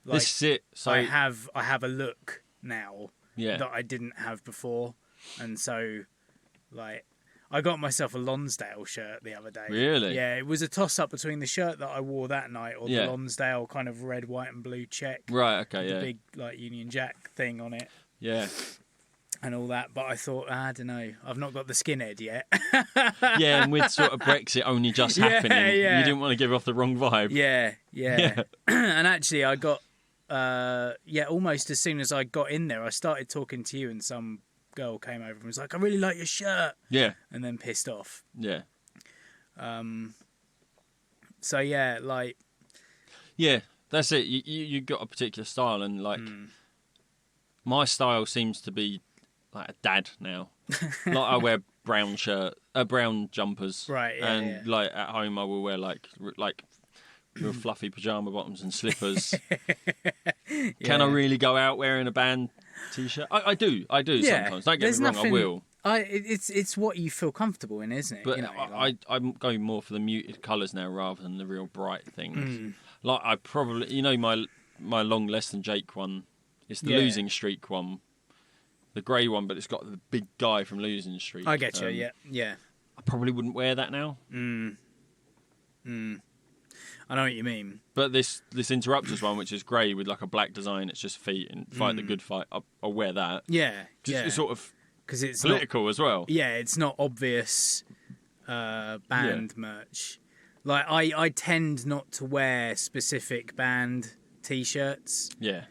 Like, this is it. So I have a look now that I didn't have before. And so, like, I got myself a Lonsdale shirt the other day. Really? Yeah, it was a toss-up between the shirt that I wore that night or the Lonsdale kind of red, white and blue check. Right, okay, the big, like, Union Jack thing on it. Yeah. And all that. But I thought, I don't know, I've not got the skinhead yet. Yeah, and with sort of Brexit only just happening, you didn't want to give off the wrong vibe. Yeah. And actually, I got, almost as soon as I got in there, I started talking to you and some girl came over and was like, I really like your shirt. Yeah. And then pissed off. Yeah. So, yeah, like... Yeah, that's it. You got a particular style, and, like, my style seems to be, like, a dad now. Like, I wear brown jumpers. Right, yeah, and, like, at home I will wear, like real fluffy pyjama bottoms and slippers. Can I really go out wearing a band T-shirt? I do sometimes. Don't get me wrong, I will. It's what you feel comfortable in, isn't it? But I'm going more for the muted colours now rather than the real bright things. Like I probably, my long less than Jake one is the Losing Streak one, the grey one, but it's got the big guy from Losing Streak. I get you. Yeah. I probably wouldn't wear that now. I know what you mean. But this Interrupters one, which is grey with like a black design, it's just feet and fight the good fight. I'll wear that. Yeah. It's sort of because it's political as well. Yeah, it's not obvious band merch. Like I tend not to wear specific band T-shirts. Yeah.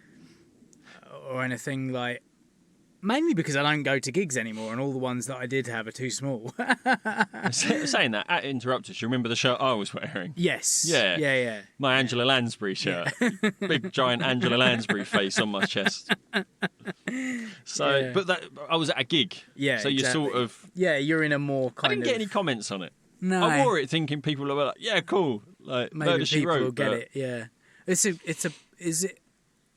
Or anything like. Mainly because I don't go to gigs anymore, and all the ones that I did have are too small. Saying that, at Interrupters, you remember the shirt I was wearing? Yes. Yeah. My Angela Lansbury shirt. Yeah. Big giant Angela Lansbury face on my chest. So, but I was at a gig. Yeah. So you sort of. Yeah, you're in a more kind of. I didn't get any comments on it. No. I wore it thinking people were like, "Yeah, cool." Like maybe people will get but... it. Yeah.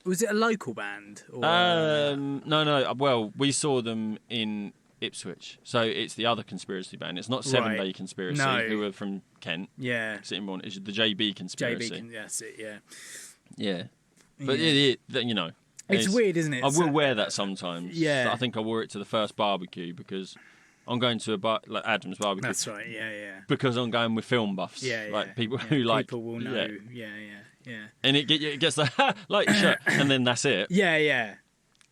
Was it a local band? Or, No. Well, we saw them in Ipswich, so it's the other conspiracy band. It's not 7 Day Conspiracy, who are from Kent. Yeah. Sittingbourne. It's the JB Conspiracy. That's it. Yeah. Yeah. But it's weird, isn't it? I will wear that sometimes. Yeah. I think I wore it to the first barbecue because I'm going to a bar like Adam's barbecue. That's right. Yeah. Because I'm going with film buffs. Yeah. Like people who like. People will know. Yeah. And it gets the like shirt, and then that's it. Yeah.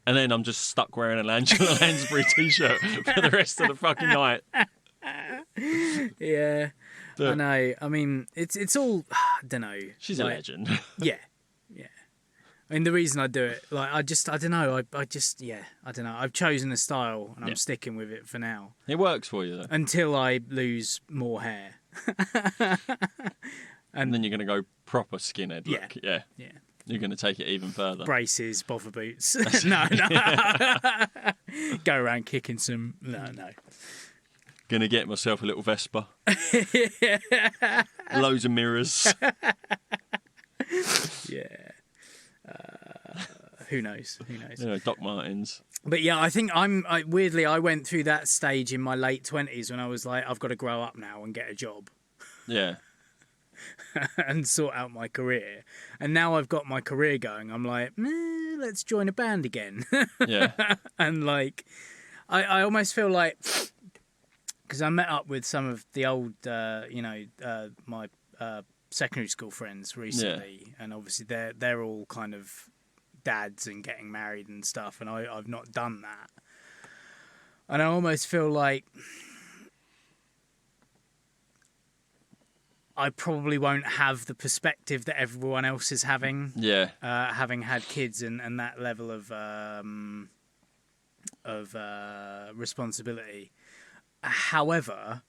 And then I'm just stuck wearing an Angela Lansbury T-shirt for the rest of the fucking night. Yeah, but, I know. I mean, it's all. I don't know. She's a legend. Yeah. I mean, the reason I do it, like, I don't know. I don't know. I've chosen a style, and I'm sticking with it for now. It works for you, though. Until I lose more hair. And then you're going to go proper skinhead look. Yeah. You're going to take it even further. Braces, bother boots. No. Go around kicking some... No. Gonna get myself a little Vespa. Loads of mirrors. Yeah. Who knows? Who knows? You know, Doc Martens. But yeah, I think weirdly, I went through that stage in my late 20s when I was like, I've got to grow up now and get a job. Yeah. And sort out my career. And now I've got my career going. I'm like, let's join a band again. Yeah. And like, I almost feel like, because I met up with some of the old, my secondary school friends recently, and obviously they're all kind of dads and getting married and stuff, and I've not done that. And I almost feel like I probably won't have the perspective that everyone else is having. Yeah. Having had kids and that level of responsibility. However,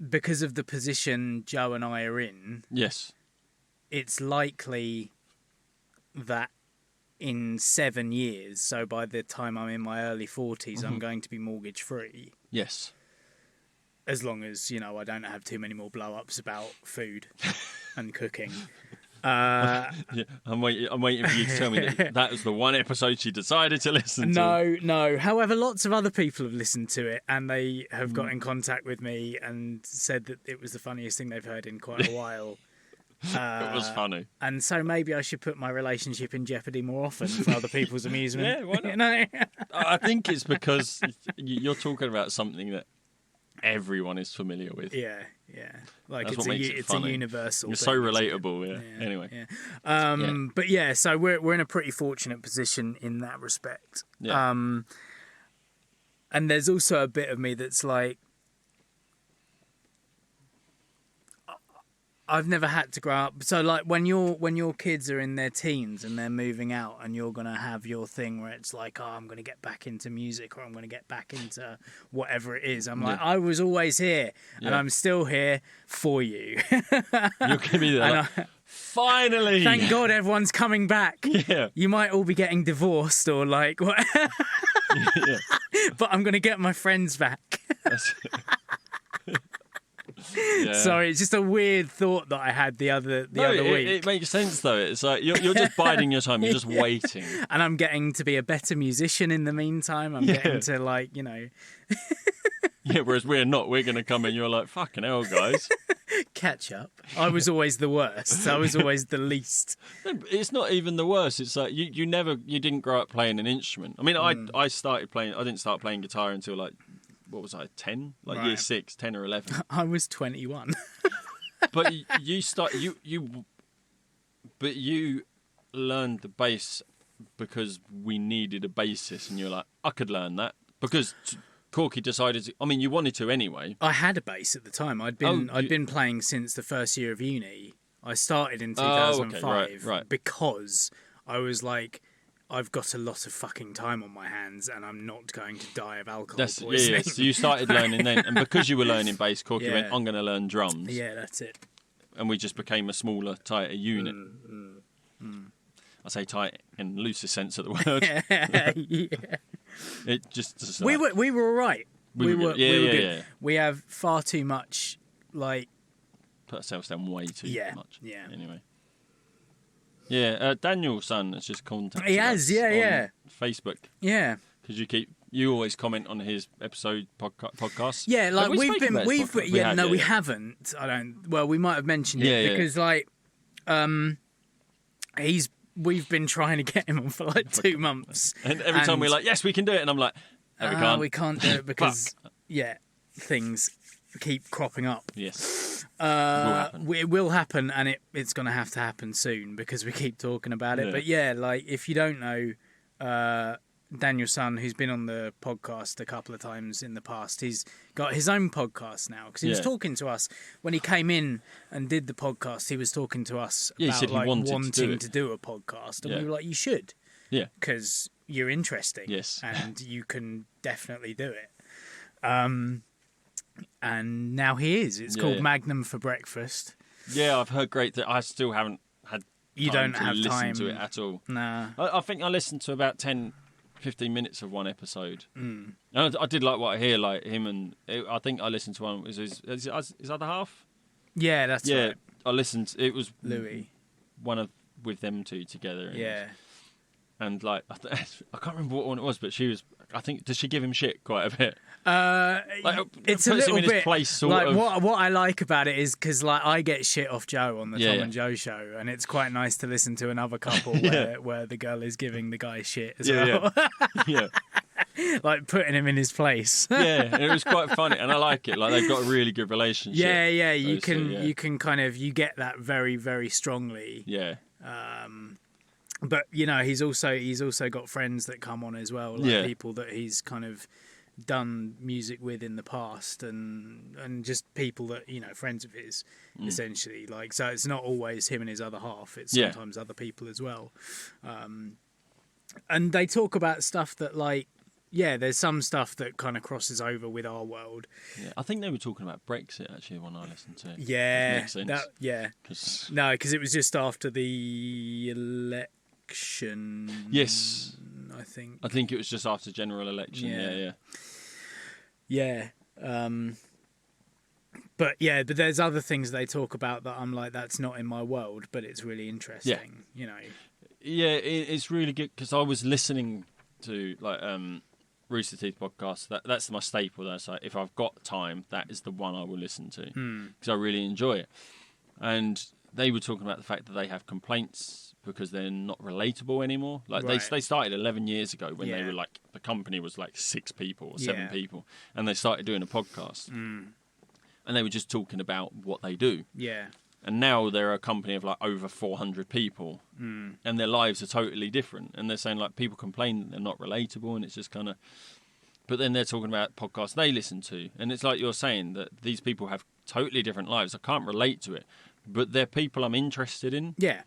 because of the position Joe and I are in, yes, it's likely that in 7 years, so by the time I'm in my early 40s, I'm going to be mortgage free. Yes. As long as, I don't have too many more blow-ups about food and cooking. Yeah, I'm waiting for you to tell me that was the one episode she decided to listen to. No. However, lots of other people have listened to it, and they have got in contact with me and said that it was the funniest thing they've heard in quite a while. It was funny. And so maybe I should put my relationship in jeopardy more often for other people's amusement. Yeah, why not? I think it's because you're talking about something that everyone is familiar with. Yeah. Like That's it's a universal. It's so relatable. Yeah. Anyway. Yeah. But yeah, so we're in a pretty fortunate position in that respect. Yeah. And there's also a bit of me that's like, I've never had to grow up. So like when your kids are in their teens and they're moving out, and you're gonna have your thing where it's like, I'm gonna get back into music, or I'm gonna get back into whatever it is. I'm like, I was always here, and I'm still here for you. You're gonna be there. Like, finally, thank God everyone's coming back. Yeah. You might all be getting divorced or like what. Yeah. But I'm gonna get my friends back. Yeah. Sorry, it's just a weird thought that I had the other week. It makes sense though. It's like you're just biding your time. You're just waiting. And I'm getting to be a better musician in the meantime. I'm getting to like, Yeah, whereas we're not. We're going to come in. You're like, fucking hell, guys. Catch up. I was always the worst. I was always the least. It's not even the worst. It's like you didn't grow up playing an instrument. I mean, I started playing. I didn't start playing guitar until like, what was I, 10? Like year 6, 10 or 11. I was 21. But but you learned the bass because we needed a bassist, and you're like, I could learn that because Corky decided to, I mean, you wanted to anyway. I had a bass at the time. I'd been playing since the first year of uni. I started in 2005 right. because I was like, I've got a lot of fucking time on my hands, and I'm not going to die of alcohol poisoning. Yeah, so you started learning then, and because you were learning bass, Corky went, I'm going to learn drums. Yeah, that's it. And we just became a smaller, tighter unit. I say tight in the loosest sense of the word. Yeah. It just we were all right. We were good. Yeah. We have far too much, like, put ourselves down way too much. Yeah. Anyway. Yeah, Daniel's son has just contacted us on Facebook. Yeah. Because you always comment on his episode podcast. Yeah, like we haven't. We might have mentioned it because like we've been trying to get him on for like 2 months. And every time we're like, yes, we can do it, and I'm like, no, we can't do it because things keep cropping up. Yes. It will happen, and it's going to have to happen soon because we keep talking about it. Yeah. But yeah, like if you don't know Daniel's son, who's been on the podcast a couple of times in the past, he's got his own podcast now because he was talking to us when he came in and did the podcast. He was talking to us about like wanting to do a podcast, and we were like, you should, because you're interesting, and you can definitely do it. And now he is. It's called Magnum for Breakfast. Yeah, I've heard great. I still haven't had. You don't have listen time to it at all. Nah. I think I listened to about 10 15 minutes of one episode. And I did like what I hear, like him and I think I listened to one. Is his other half? Yeah, that's right. I listened. It was Louis. One of with them two together. Yeah. And like I can't remember what one it was, but she was. I think does she give him shit quite a bit? It's a little him in bit his place, sort like of. what I like about it is because like I get shit off Joe on the Yeah, Tom yeah. and Joe show, and it's quite nice to listen to another couple where the girl is giving the guy shit as well. Yeah. Like putting him in his place. Yeah, it was quite funny, and I like it. Like they've got a really good relationship. Yeah. You those can two, yeah. you can kind of you get that very very strongly. Yeah. But you know he's also got friends that come on as well, like Yeah. people that he's kind of done music with in the past, and just people that you know friends of his essentially. Like so, it's not always him and his other half. It's sometimes other people as well. And they talk about stuff that like. Yeah, there's some stuff that kind of crosses over with our world. Yeah, I think they were talking about Brexit actually when I listened to it. Yeah, Which makes sense. No, because it was just after the election. Yes, I think. I think it was just after general election. Yeah. But there's other things they talk about that I'm like, that's not in my world, but it's really interesting. You know. Yeah, it's really good because I was listening to like Rooster Teeth podcast. That's my staple. That's like if I've got time, that is the one I will listen to because I really enjoy it. And they were talking about the fact that they have complaints because they're not relatable anymore. Like they started 11 years ago when they were like the company was like 6 people or 7 people, and they started doing a podcast, and they were just talking about what they do. Yeah. And now they're a company of like over 400 people, and their lives are totally different. And they're saying like people complain that they're not relatable, and it's just kind of. But then they're talking about podcasts they listen to, and it's like you're saying that these people have totally different lives. I can't relate to it, but they're people I'm interested in. Yeah.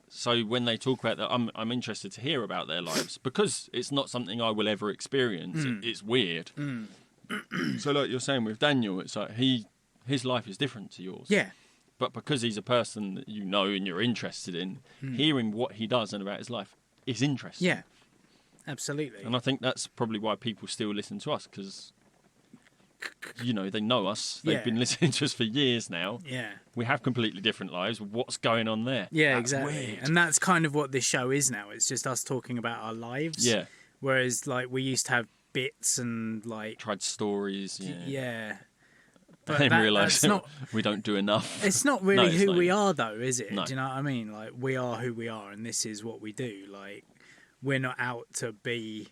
So when they talk about that, I'm interested to hear about their lives because it's not something I will ever experience. It's weird. So like you're saying with Daniel, it's like his life is different to yours. Yeah. But because he's a person that you know and you're interested in, hearing what he does and about his life is interesting. Yeah, absolutely. And I think that's probably why people still listen to us because, you know, they know us. They've been listening to us for years now. Yeah. We have completely different lives. What's going on there? Yeah, That's exactly. weird. And that's kind of what this show is now. It's just us talking about our lives. Yeah. Whereas, like, we used to have bits and, like... Tried stories. Yeah. But then realised we don't do enough. It's not really who we not. are, though, is it? No. Do you know what I mean? Like, we are who we are, and this is what we do. Like, we're not out to be...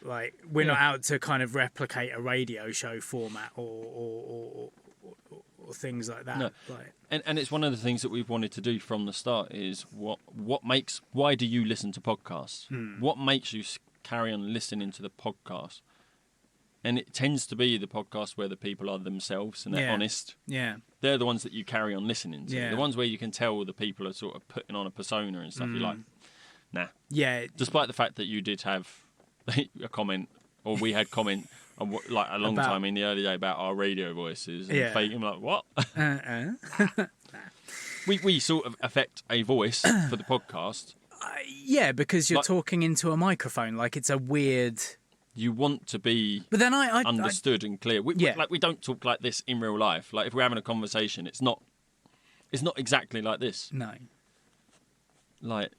Like, we're not out to kind of replicate a radio show format or things like that. No. Like, And it's one of the things that we've wanted to do from the start is why do you listen to podcasts? What makes you carry on listening to the podcast? And it tends to be the podcast where the people are themselves and they're honest. Yeah. They're the ones that you carry on listening to. Yeah. The ones where you can tell the people are sort of putting on a persona and stuff. You're like, nah. Yeah. Despite the fact that you did have a comment, or we had comment like a long time in the early day about our radio voices and fake. I'm like, what? We sort of affect a voice for the podcast. Yeah, because you're talking into a microphone. Like, it's a weird... You want to be but then I understood and clear. We don't talk like this in real life. Like if we're having a conversation, it's not exactly like this. No. Like.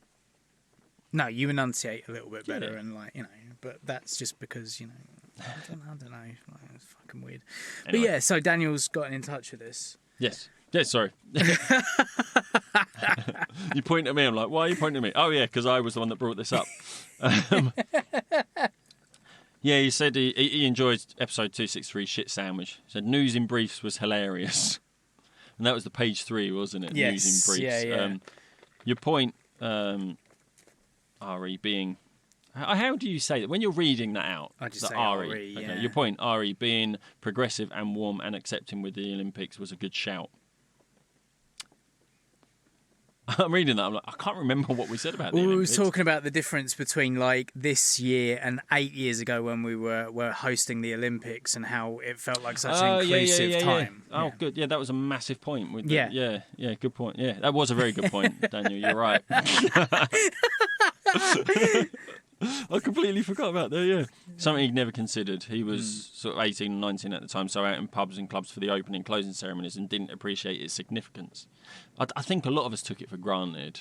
No, you enunciate a little bit better and like, you know, but that's just because, you know, I don't know. Like, it's fucking weird. Anyway. But yeah, so Daniel's gotten in touch with us. Yes. Yes, sorry. You point at me, I'm like, why are you pointing at me? Oh yeah, because I was the one that brought this up. Yeah, he said he enjoyed episode 263, Shit Sandwich. He said news in briefs was hilarious. And that was the page 3, wasn't it? Yes, news in briefs. Yeah. Your point, Ari, being... How do you say that? When you're reading that out... I just say Ari, yeah. Okay. Your point, Ari, being progressive and warm and accepting with the Olympics was a good shout. I'm reading that. I'm like, I can't remember what we said about the Olympics. We were talking about the difference between like this year and 8 years ago when we were hosting the Olympics and how it felt like such an inclusive time. Yeah. Oh, good. Yeah, that was a massive point. Yeah, good point. Yeah, that was a very good point, Daniel. You're right. I completely completely forgot about that, yeah. Something he'd never considered. He was sort of 18 or 19 at the time, so out in pubs and clubs for the opening and closing ceremonies and didn't appreciate its significance. I think a lot of us took it for granted.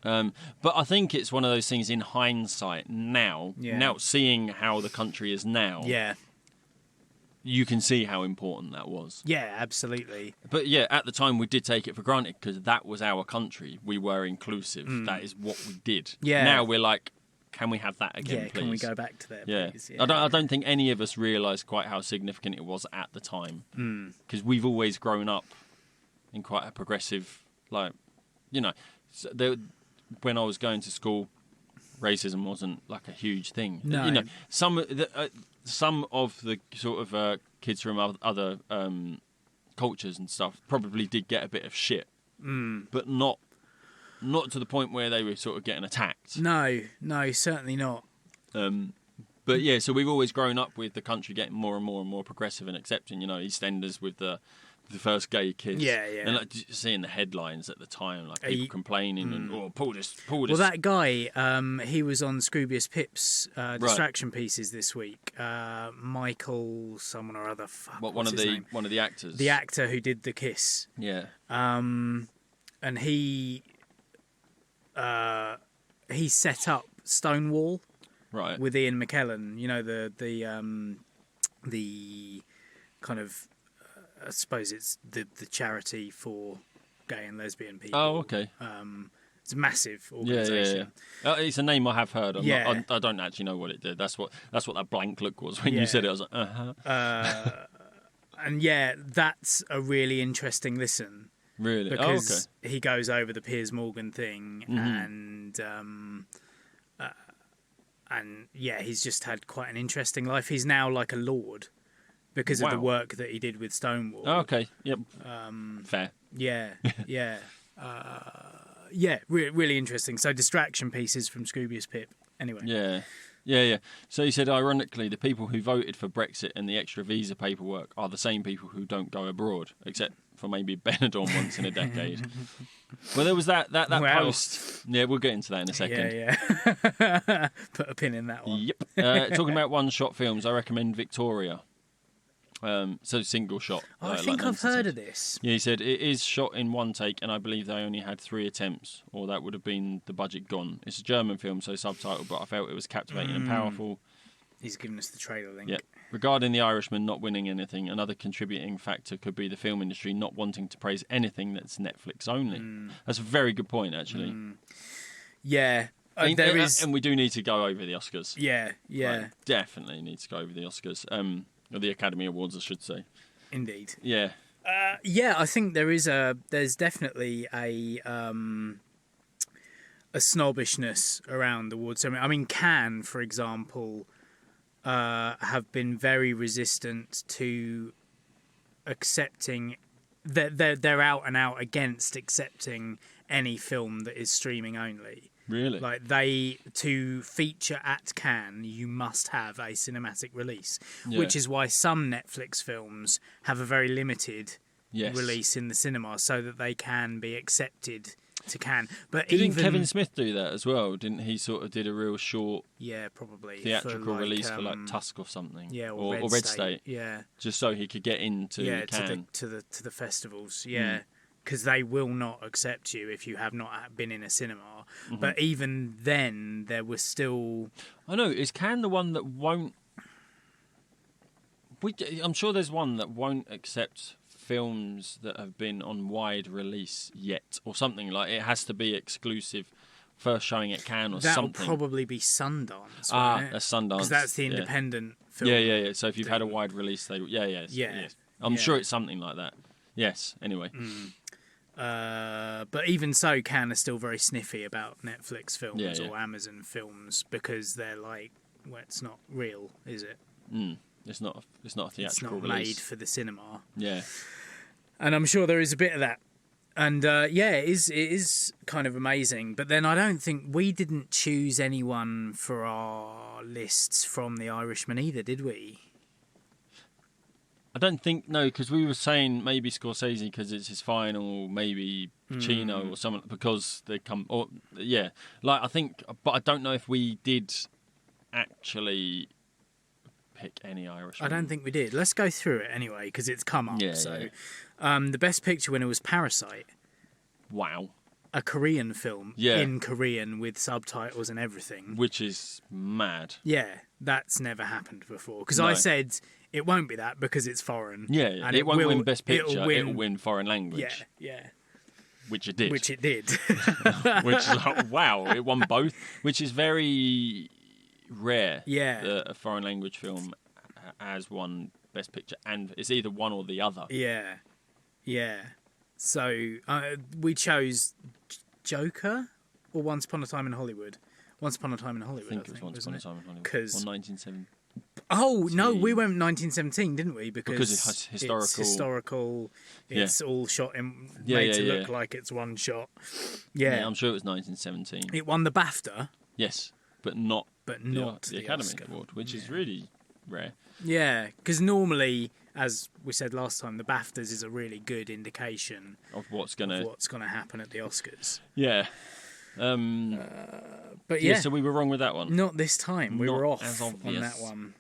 But I think it's one of those things in hindsight now seeing how the country is now. Yeah. You can see how important that was. Yeah, absolutely. But yeah, at the time we did take it for granted because that was our country. We were inclusive. That is what we did. Yeah. Now we're like, can we have that again, please? Can we go back to that, yeah. please? Yeah. I don't think any of us realised quite how significant it was at the time. Because we've always grown up in quite a progressive, like, you know, when I was going to school, racism wasn't like a huge thing. No. You know, some of the sort of kids from other cultures and stuff probably did get a bit of shit, but not to the point where they were sort of getting attacked. No, certainly not. But yeah, so we've always grown up with the country getting more and more and more progressive and accepting. You know, EastEnders with the first gay kiss. Yeah. And like seeing the headlines at the time, like people complaining and pull this. Well, that guy, he was on Scroobius Pip's distraction pieces this week. Michael, someone or other. One of the actors. The actor who did the kiss. Yeah. And he set up Stonewall. Right. With Ian McKellen, you know, the kind of. I suppose it's the charity for gay and lesbian people. Oh, okay. It's a massive organisation. Yeah. It's a name I have heard. I don't actually know what it did. That's what that blank look was when you said it. I was like, and yeah, that's a really interesting listen. Really? Because he goes over the Piers Morgan thing, and yeah, he's just had quite an interesting life. He's now like a lord. Because of the work that he did with Stonewall. Oh, okay. Yep. Fair. Yeah. Really interesting. So distraction pieces from Scroobius Pip. Anyway. Yeah. So he said, ironically, the people who voted for Brexit and the extra visa paperwork are the same people who don't go abroad, except for maybe Benidorm once in a decade. Well, there was that post. Yeah, we'll get into that in a second. Yeah. Put a pin in that one. Yep. Talking about one-shot films, I recommend Victoria. So single shot. I think I've heard of this. Yeah, he said it is shot in one take, and I believe they only had 3 attempts, or that would have been the budget gone. It's a German film, so subtitled, but I felt it was captivating and powerful. He's given us the trailer link. Yeah. Regarding The Irishman not winning anything, another contributing factor could be the film industry not wanting to praise anything that's Netflix only. That's a very good point, actually. Yeah. And we do need to go over the Oscars. Yeah. Like, definitely need to go over the Oscars. Or the Academy Awards, I should say. Indeed. Yeah. I think there's definitely a snobbishness around the awards. I mean, Cannes, for example, have been very resistant to accepting. They're out and out against accepting any film that is streaming only. Really? Like to feature at Cannes, you must have a cinematic release, which is why some Netflix films have a very limited release in the cinema so that they can be accepted to Cannes. But didn't Kevin Smith do that as well? Didn't he sort of did a real short probably theatrical release for like Tusk or something? Yeah, or Red State. Yeah. Just so he could get into Cannes. to the festivals. Yeah. Because they will not accept you if you have not been in a cinema. But even then, there was still... I know, is Cannes the one that won't... I'm sure there's one that won't accept films that have been on wide release yet, or something. Like, it has to be exclusive first showing at Cannes or something. That'll probably be Sundance, that's Sundance. Because that's the independent film. Yeah. So if you've had a wide release, they... Yeah. I'm sure it's something like that. Yes, anyway. But even so, Cannes are still very sniffy about Netflix films or Amazon films because they're like, well, it's not real, is it? It's not a theatrical it's not release. Made for the cinema. Yeah. And I'm sure there is a bit of that. And it is kind of amazing. But then I don't think we didn't choose anyone for our lists from The Irishman either, did we? I don't think, no, because we were saying maybe Scorsese because it's his final, maybe Pacino or something because they come, like I think, but I don't know if we did actually pick any Irishman. I don't think we did. Let's go through it anyway, because it's come up. Yeah, so, yeah. The best picture winner was Parasite, Wow. a Korean film Yeah. in Korean with subtitles and everything. Which is mad. Yeah, that's never happened before. Because No. I said it won't be that because it's foreign. Yeah, and it won't will- win Best Picture. It'll win, It'll win foreign language. Yeah, yeah. Which it did. Which it did. Which is like, wow, it won both. Which is very rare. Yeah. That a foreign language film has won Best Picture, and it's either one or the other. Yeah, yeah. So we chose Joker or Once Upon a Time in Hollywood. Once Upon a Time in Hollywood. I think it was Once Upon a Time in Hollywood. 'Cause- Or 1970. Oh no, we went 1917, didn't we? Because it's historical. It's historical. It's all shot in made to look like it's one shot. Yeah, I'm sure it was 1917. It won the BAFTA, Yes, but not the Academy Oscar. Award, which is really rare. Yeah, because normally, as we said last time, the BAFTAs is a really good indication Of what's gonna. of what's going to happen at the Oscars. Yeah. But yeah, So we were wrong with that one. not this time. We Not were off as on obvious. that one.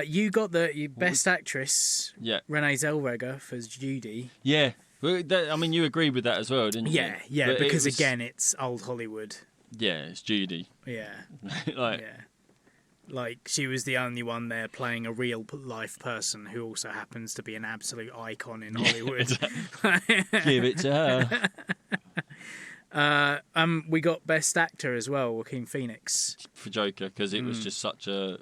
You got the best actress, Yeah. Renee Zellweger for Judy. Yeah. Well, I mean, you agreed with that as well, didn't you? Yeah, But because it was- again, it's old Hollywood. Yeah, it's Judy. Yeah, Like, yeah. Like, she was the only one there playing a real life person who also happens to be an absolute icon in Hollywood. give it to her. We got best actor as well, Joaquin Phoenix. For Joker, because it was just such a.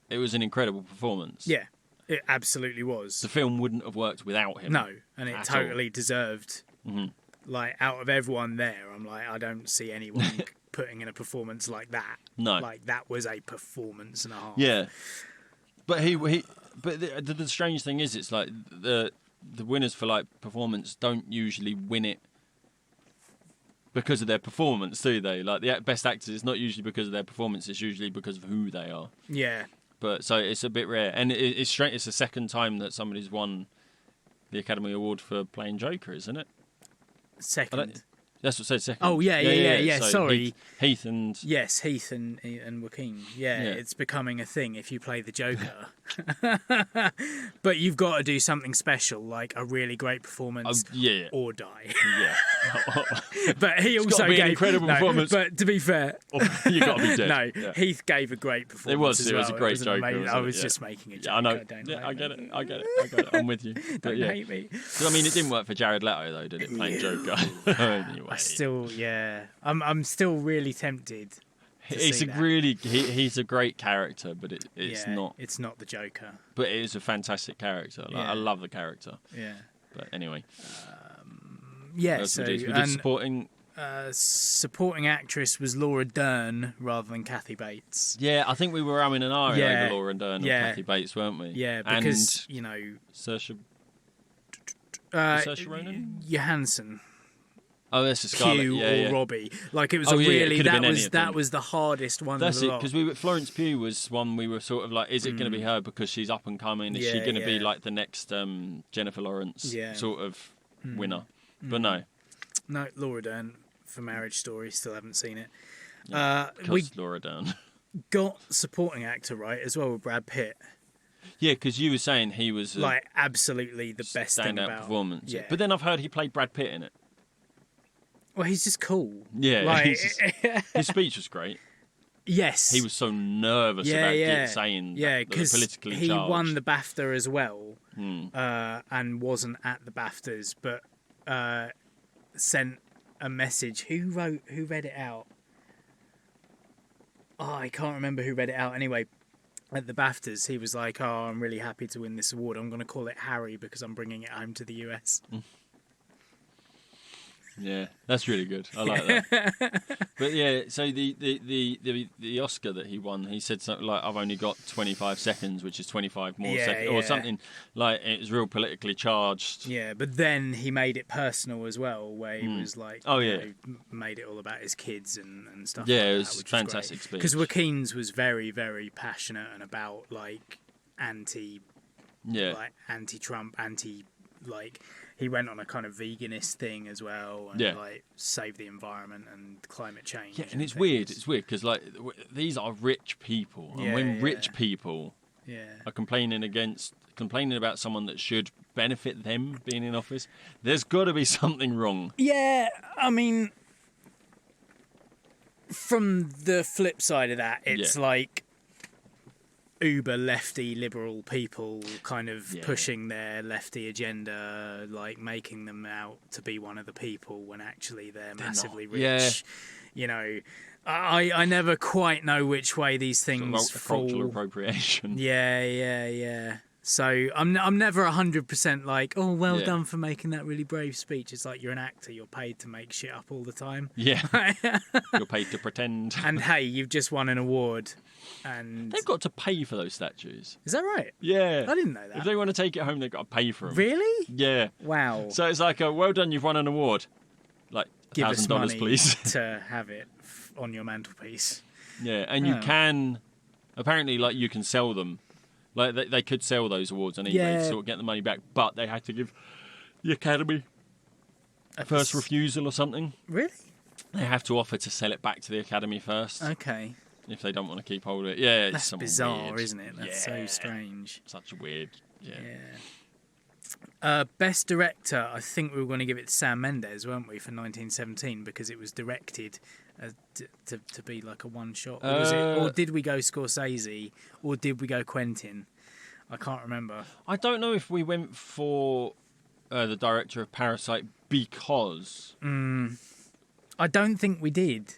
It was an incredible performance. Yeah, it absolutely was. The film wouldn't have worked without him. No, and it at totally deserved. Mm-hmm. Like, out of everyone there, I'm like, I don't see anyone putting in a performance like that. No. Like, that was a performance and a half. Yeah, but but the strange thing is, it's like the winners for like performance don't usually win it because of their performance, do they? Like the best actors, it's not usually because of their performance; it's usually because of who they are. Yeah. But so it's a bit rare, and it's strange. It's the second time that somebody's won the Academy Award for playing Joker, isn't it? Second. That's what said second. Oh, yeah. So Sorry. Heath and Yes, Heath and Joaquin. Yeah, Yeah. it's becoming a thing if you play the Joker. But you've got to do something special, like a really great performance yeah. or die. Yeah. But he also gotta be gave an incredible performance. But to be fair, You got to be dead. no, Yeah. Heath gave a great performance. It was. as It was well. a great wasn't Joker. amazing. Wasn't I it? was Yeah. just making a joke. Yeah, I know. don't Yeah, like I get that. it. I get it. I'm with you. But Don't yeah. hate me. 'Cause, I mean, it didn't work for Jared Leto though, did it? Playing Joker. Anyway, I'm still really tempted. he's see a that. really he's a great character, but it's Yeah, not. It's not the Joker. But it is a fantastic character. Like, Yeah. I love the character. Yeah. But anyway, Yeah. that's So what it is. We and, did supporting. supporting actress was Laura Dern rather than Kathy Bates. Yeah, I think we were umming and ahhing Yeah. over Laura Dern and Yeah. Kathy Bates, weren't we? Yeah, because you know Saoirse Ronan. Johansson, Oh, that's a Scarlett. Pugh, Yeah, or yeah. Robbie. Like, it was Oh, a yeah, it really could have that been any was of them. that was the hardest one. That's of the it, lot. because Florence Pugh was one we were sort of like, is it going to be her because she's up and coming? Is she Yeah, going to be yeah. like the next Jennifer Lawrence Yeah. sort of winner? But no, No, Laura Dern for Marriage Story. Still haven't seen it. because We Laura Dern. got supporting actor right as well with Brad Pitt. Yeah, because you were saying he was a Like, absolutely the best thing standout about performance. Yeah. But then I've heard he played Brad Pitt in it. Well, he's just cool. Yeah, Like, his speech was great. yes, He was so nervous about saying that because politically he charged. won the BAFTA as well, and wasn't at the BAFTAs, but sent a message. Who read it out? Oh, I can't remember who read it out. Anyway, at the BAFTAs, he was like, "Oh, I'm really happy to win this award. I'm going to call it Harry because I'm bringing it home to the US." Yeah, that's really good. I like that. But yeah, so the Oscar that he won, he said something like, "I've only got 25 seconds, which is 25 more seconds," or yeah. something like it was real politically charged. Yeah, but then he made it personal as well, where he was like, Oh, you yeah. know, made it all about his kids and stuff. Yeah, like it that, was a which fantastic speech. Because Joaquin's was very, very passionate and about like Yeah, anti-Trump, like he went on a kind of veganist thing as well, and like save the environment and climate change. Yeah, and it's weird. It's weird because like these are rich people, and when rich people are complaining about someone that should benefit them being in office, there's got to be something wrong. Yeah, I mean, from the flip side of that, it's like uber lefty liberal people kind of pushing their lefty agenda, like making them out to be one of the people when actually they're massively rich. Yeah. You know, I never quite know which way these things fall. Cultural appropriation. Yeah. So I'm never 100% like, oh, well done for making that really brave speech. It's like you're an actor. You're paid to make shit up all the time. Yeah. You're paid to pretend. And hey, you've just won an award. And they've got to pay for those statues. Is that right? Yeah. I didn't know that. If they want to take it home, they've got to pay for them. Really? Yeah. Wow. So it's like, well done, you've won an award. Like Give us $1,000, money please. to have it on your mantelpiece. Yeah, and you can, apparently, like, you can sell them. Like, they could sell those awards on eBay to sort of get the money back, but they had to give the Academy a first refusal or something. Really? They have to offer to sell it back to the Academy first. Okay. If they don't want to keep hold of it. Yeah, That's it's bizarre, weird. Isn't it? That's so strange. Such a weird, Best director, I think we were going to give it to Sam Mendes, weren't we, for 1917, because it was directed to be like a one-shot. Or did we go Scorsese, or did we go Quentin? I can't remember. I don't know if we went for the director of Parasite because... I don't think we did.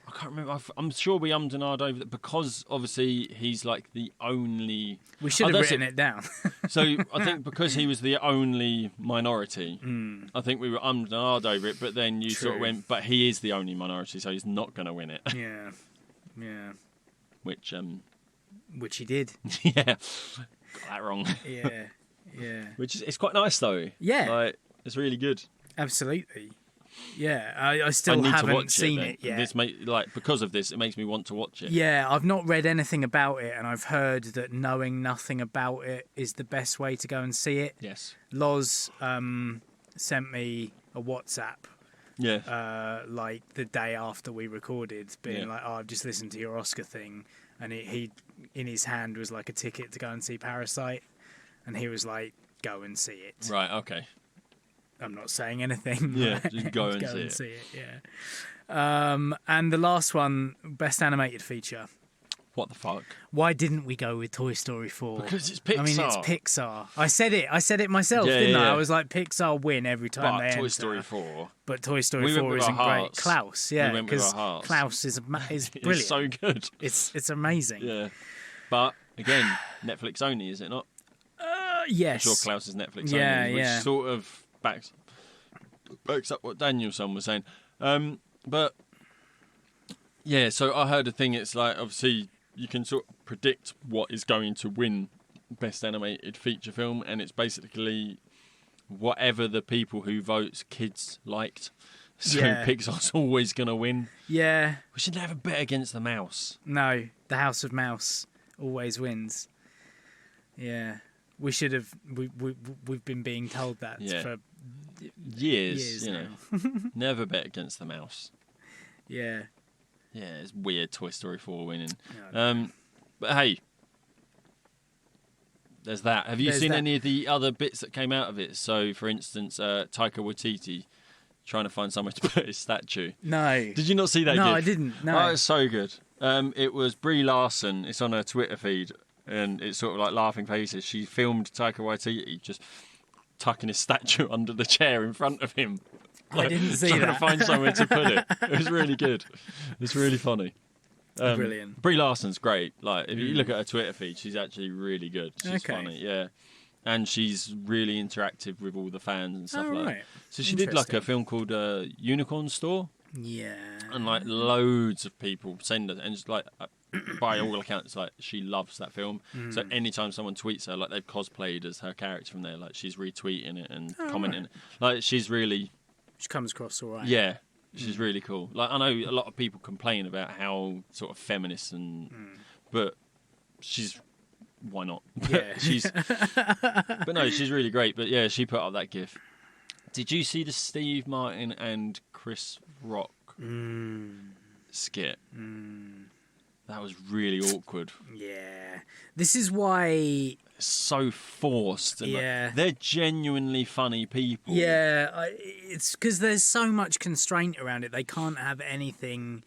I can't remember. I'm sure we ummed and ahed over that because obviously he's like the only... We should have written it down. So I think because he was the only minority, I think we were ummed and ahed over it, but then you sort of went, but he is the only minority, so he's not going to win it. Yeah. Which he did. Yeah. Got that wrong. Yeah. Which is, it's quite nice though. Yeah. Like, it's really good. Absolutely. Yeah, I still haven't seen it yet. Because of this, it makes me want to watch it. Yeah, I've not read anything about it, and I've heard that knowing nothing about it is the best way to go and see it. Yes. Loz sent me a WhatsApp. Yeah. Like the day after we recorded, being like, "Oh, I've just listened to your Oscar thing," and he in his hand was like a ticket to go and see Parasite, and he was like, "Go and see it." Right. Okay. I'm not saying anything. Yeah, just go and see it. Yeah. And the last one, best animated feature. What the fuck? Why didn't we go with Toy Story 4? Because it's Pixar. I mean, it's Pixar. I said it myself, didn't I? I was like, Pixar win every time they enter. Toy Story 4. But Toy Story 4 isn't great. Klaus, because Klaus is brilliant. It's so good. It's amazing. Yeah. But, again, Netflix only, is it not? Yes. I'm sure Klaus is Netflix only, which sort of backs up what Danielson was saying. But, yeah, so I heard a thing, it's like, obviously, you can sort of predict what is going to win Best Animated Feature Film, and it's basically whatever the people who votes kids liked. So Pixar's always going to win. Yeah. We should never bet against the mouse. No, the House of Mouse always wins. Yeah. We should have... We've been being told that for years you know. Never bet against the mouse. Yeah. Yeah, it's weird Toy Story 4 winning. But hey, there's that. Have you seen any of the other bits that came out of it? So, for instance, Taika Waititi trying to find somewhere to put his statue. No. Did you not see that? No, GIF? I didn't. No. Oh, it's so good. It was Brie Larson. It's on her Twitter feed, and it's sort of like laughing faces. She filmed Taika Waititi just tucking his statue under the chair in front of him. I didn't see that. Trying to find somewhere to put it. It was really good. It's really funny. Brilliant. Brie Larson's great. Like, if you look at her Twitter feed, she's actually really good. She's funny, yeah. And she's really interactive with all the fans and stuff like that. So she did like a film called Unicorn Store. Yeah. And like loads of people send her, and it's like, by all accounts, like she loves that film. So anytime someone tweets her, like they've cosplayed as her character from there, like she's retweeting it and commenting. Right. Like she's really... She comes across all right. Yeah. She's really cool. Like, I know a lot of people complain about how sort of feminist and, but she's, why not? Yeah. But no, she's really great. But yeah, she put up that GIF. Did you see the Steve Martin and Chris Rock skit? That was really awkward. Yeah. This is why... So forced. And Yeah. they're genuinely funny people. Yeah, it's because there's so much constraint around it. They can't have anything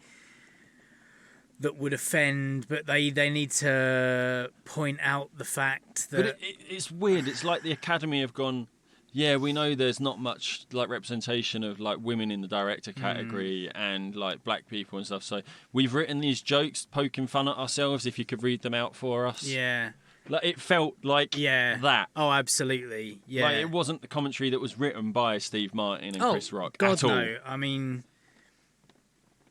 that would offend, but they need to point out the fact that... But it's weird. It's like the Academy have gone, yeah, we know there's not much like representation of like women in the director category and like black people and stuff. So we've written these jokes poking fun at ourselves. If you could read them out for us. Yeah. Like it felt like that. Oh, absolutely. Yeah. Like it wasn't the commentary that was written by Steve Martin and Chris Rock God, at all. no. I mean,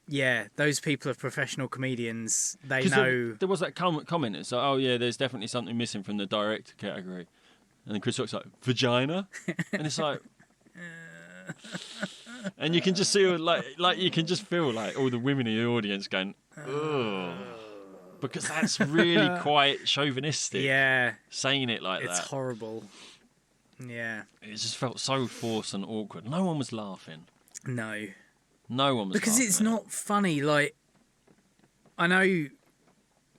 yeah, those people are professional comedians. They know. There was that comment. It's like, oh yeah, there's definitely something missing from the director category. And then Chris Rock's like, vagina? And it's like... and you can just see, like you can just feel like all the women in the audience going, ugh. Because that's really quite chauvinistic. Yeah. Saying it like that. It's horrible. Yeah. It just felt so forced and awkward. No one was laughing. No. No one was because laughing. It's not funny. Like, I know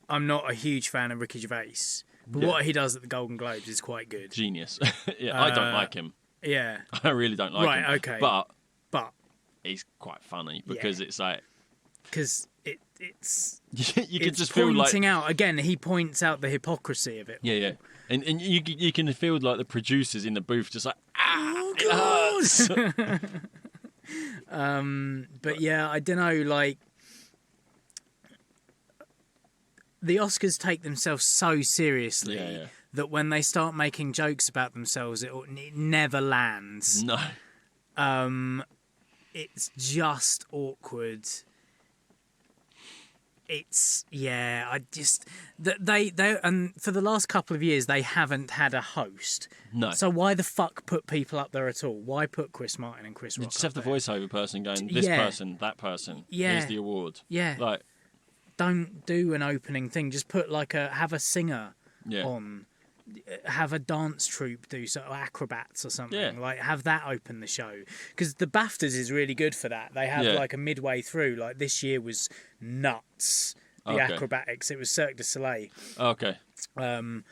I'm not a huge fan of Ricky Gervais, but what he does at the Golden Globes is quite good. Genius. Yeah, I don't like him. Yeah. I really don't like him. Right, okay. But he's quite funny because it's like... Because it's... you can just feel like... pointing out, again, he points out the hypocrisy of it. Yeah. And you can feel like the producers in the booth just like, oh, God! But yeah, I don't know, like... The Oscars take themselves so seriously that when they start making jokes about themselves, it never lands. No. It's just awkward. It's I just they and for the last couple of years they haven't had a host. No. So why the fuck put people up there at all? Why put Chris Martin and Chris Rock? You just have the there? voiceover person going, this person, that person. Yeah. Here's the award. Yeah. Like, don't do an opening thing. Just put have a singer on. Have a dance troupe do sort of acrobats or something. Yeah. Like have that open the show, because the BAFTAs is really good for that. They have like a midway through. Like this year was nuts. The acrobatics. It was Cirque du Soleil. Okay. And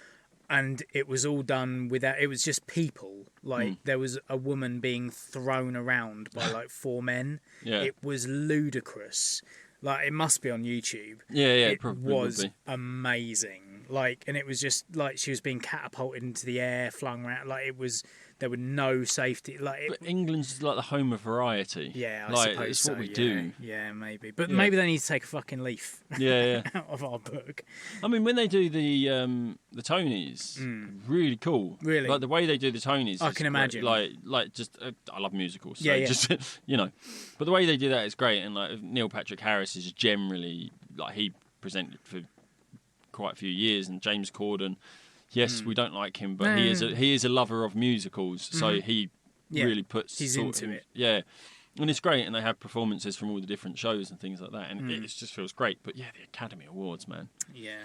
it was all done without. It was just people. Like there was a woman being thrown around by like four men. Yeah. It was ludicrous. Like it must be on YouTube. Yeah. It probably was would be. amazing. Like, and it was just like she was being catapulted into the air, flung around. Like it was, there were no safety. Like, but England's like the home of variety. Yeah, I like, suppose it's so. what we do. Yeah, maybe. But maybe they need to take a fucking leaf. Out of our book. I mean, when they do the Tonys, really cool. Really, like the way they do the Tonys. I can imagine. Like just I love musicals. So yeah. Just but the way they do that is great. And like Neil Patrick Harris is generally like he presented for quite a few years, and James Corden. Yes, we don't like him, but he is a lover of musicals, so he really puts. He's into it. Yeah. And it's great, and they have performances from all the different shows and things like that, and it just feels great. But yeah, the Academy Awards, man. Yeah,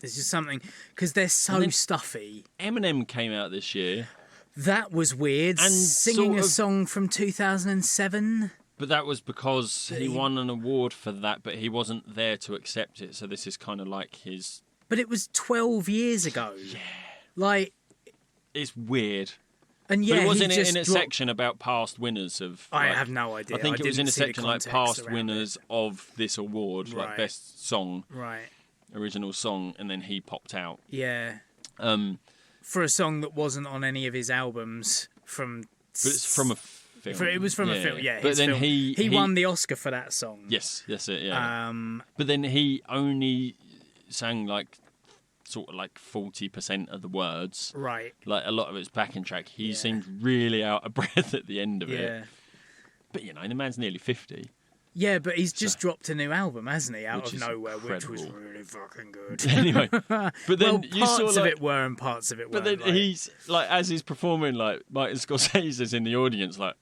there's just something, because they're so stuffy. Eminem came out this year. That was weird. And singing a song from 2007. But that was because he won an award for that, but he wasn't there to accept it. So this is kind of like his... But it was 12 years ago. Yeah. Like... It's weird. And yeah, but it was in a section about past winners of... I have no idea. I think it was in a section like past winners of this award, like best song. Right. Original song, and then he popped out. Yeah. For a song that wasn't on any of his albums from... But it's from a film. It was from a film, yeah. But then film. He won the Oscar for that song. Yes, that's it, yeah. But then he only sang like... sort of like 40% of the words. Right. Like a lot of it's backing track. He seemed really out of breath at the end of it. But you know, the man's nearly 50. Yeah, but he's just dropped a new album, hasn't he? Out of nowhere, incredible. Which was really fucking good. Anyway, but then you saw parts of it were and parts of it weren't. But then he's like, as he's performing, like Martin Scorsese's in the audience, like,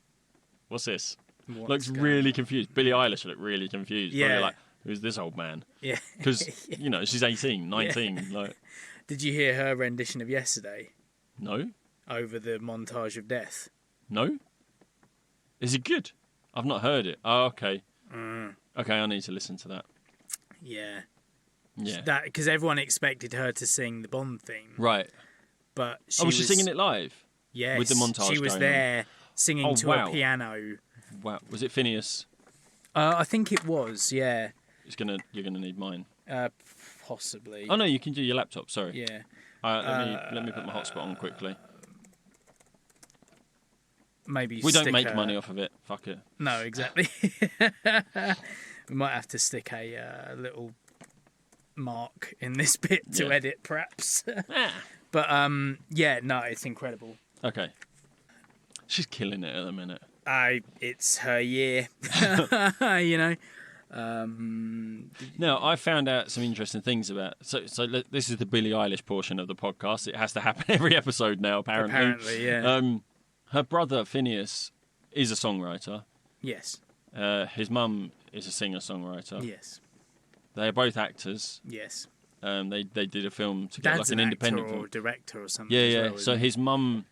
what's this? Looks really confused. Billie Eilish looked really confused. Yeah. Like, who's this old man? Yeah. Because, you know, she's 18, 19. Yeah. Like, did you hear her rendition of Yesterday? No. Over the montage of death? No. Is it good? I've not heard it. Oh, okay. Okay, I need to listen to that. Yeah. Yeah. That because everyone expected her to sing the Bond theme. Right. But was she singing it live? Yes. With the montage she was going there singing to a piano. Wow. Was it Phineas? I think it was, yeah. You're gonna need mine. Possibly. Oh no, you can do your laptop. Sorry. Yeah. Let me put my hotspot on quickly. Maybe we don't make money off of it. Fuck it. No, exactly. We might have to stick a little mark in this bit to edit, perhaps. But yeah, no, it's incredible. Okay. She's killing it at the minute. It's her year, you know. Now, I found out some interesting things about... So this is the Billie Eilish portion of the podcast. It has to happen every episode now, apparently. Apparently, yeah. Her brother, Phineas, is a songwriter. Yes. His mum is a singer-songwriter. Yes. They are both actors. Yes. They did a film together, Dad's like an independent actor film. or director or something. Yeah, as yeah. well, So his mum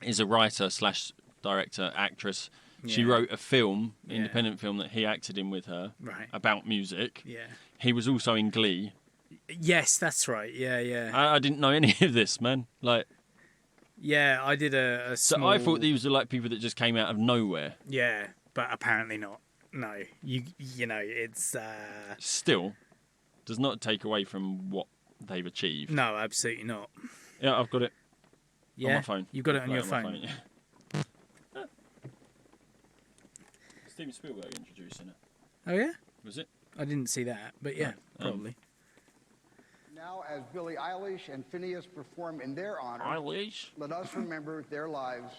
is a writer / director, actress. She wrote a film, independent film that he acted in with her about music. Yeah. He was also in Glee. Yes, that's right. Yeah, yeah. I didn't know any of this, man. Like, yeah, I did a small... So I thought these were like people that just came out of nowhere. Yeah, but apparently not. No, you know, it's... Still, does not take away from what they've achieved. No, absolutely not. Yeah, I've got it on my phone. You've got it on your phone? Yeah. Steven Spielberg introducing it. Oh, yeah? Was it? I didn't see that, but yeah, probably. Now, as Billie Eilish and Phineas perform in their honor, let us remember their lives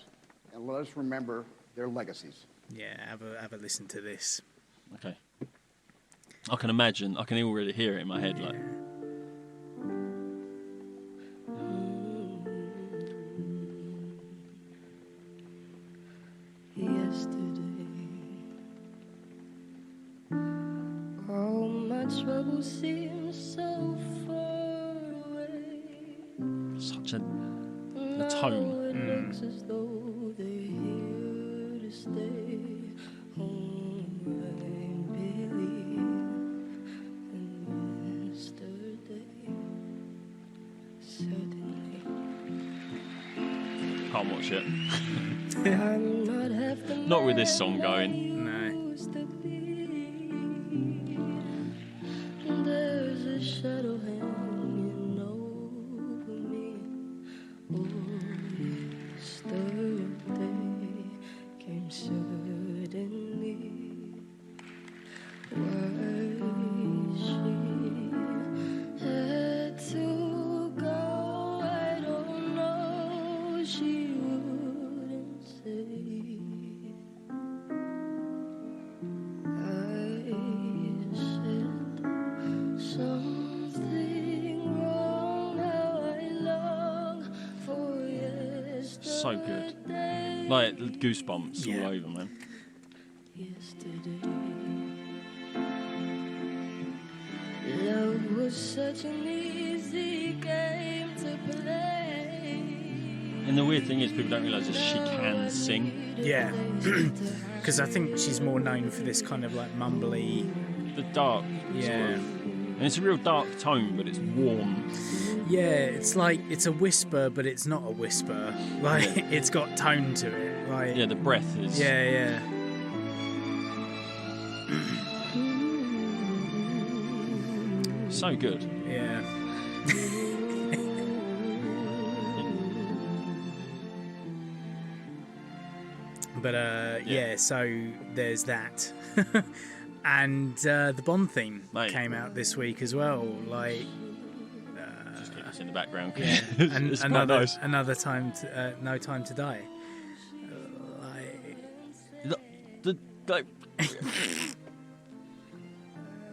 and let us remember their legacies. Yeah, have a listen to this. Okay. I can imagine. I can already hear it in my head, like. Trouble seems so far away. Such the tone. It looks as though they're here to stay. Oh, I believe in yesterday. Suddenly, Can't watch it. I'm not half the Not with this song going. No. There's a shadow hanging over me. Oh, yesterday came suddenly. Why she had to go, I don't know. She wouldn't say. So good. Like goosebumps all over, man. Yesterday, love was such an easy game to play. And the weird thing is, people don't realise that she can sing. Yeah, because I think she's more known for this kind of like mumbly... The dark sort of, and it's a real dark tone, but it's warm. Yeah, it's like, it's a whisper, but it's not a whisper. Like, it's got tone to it. Like, yeah, the breath is... Yeah, yeah. So good. Yeah. But, yeah, so there's that. And the Bond theme came out this week as well. Like... Just keep this in the background. Yeah. And it's another, nice. another time to, No Time to Die. Like,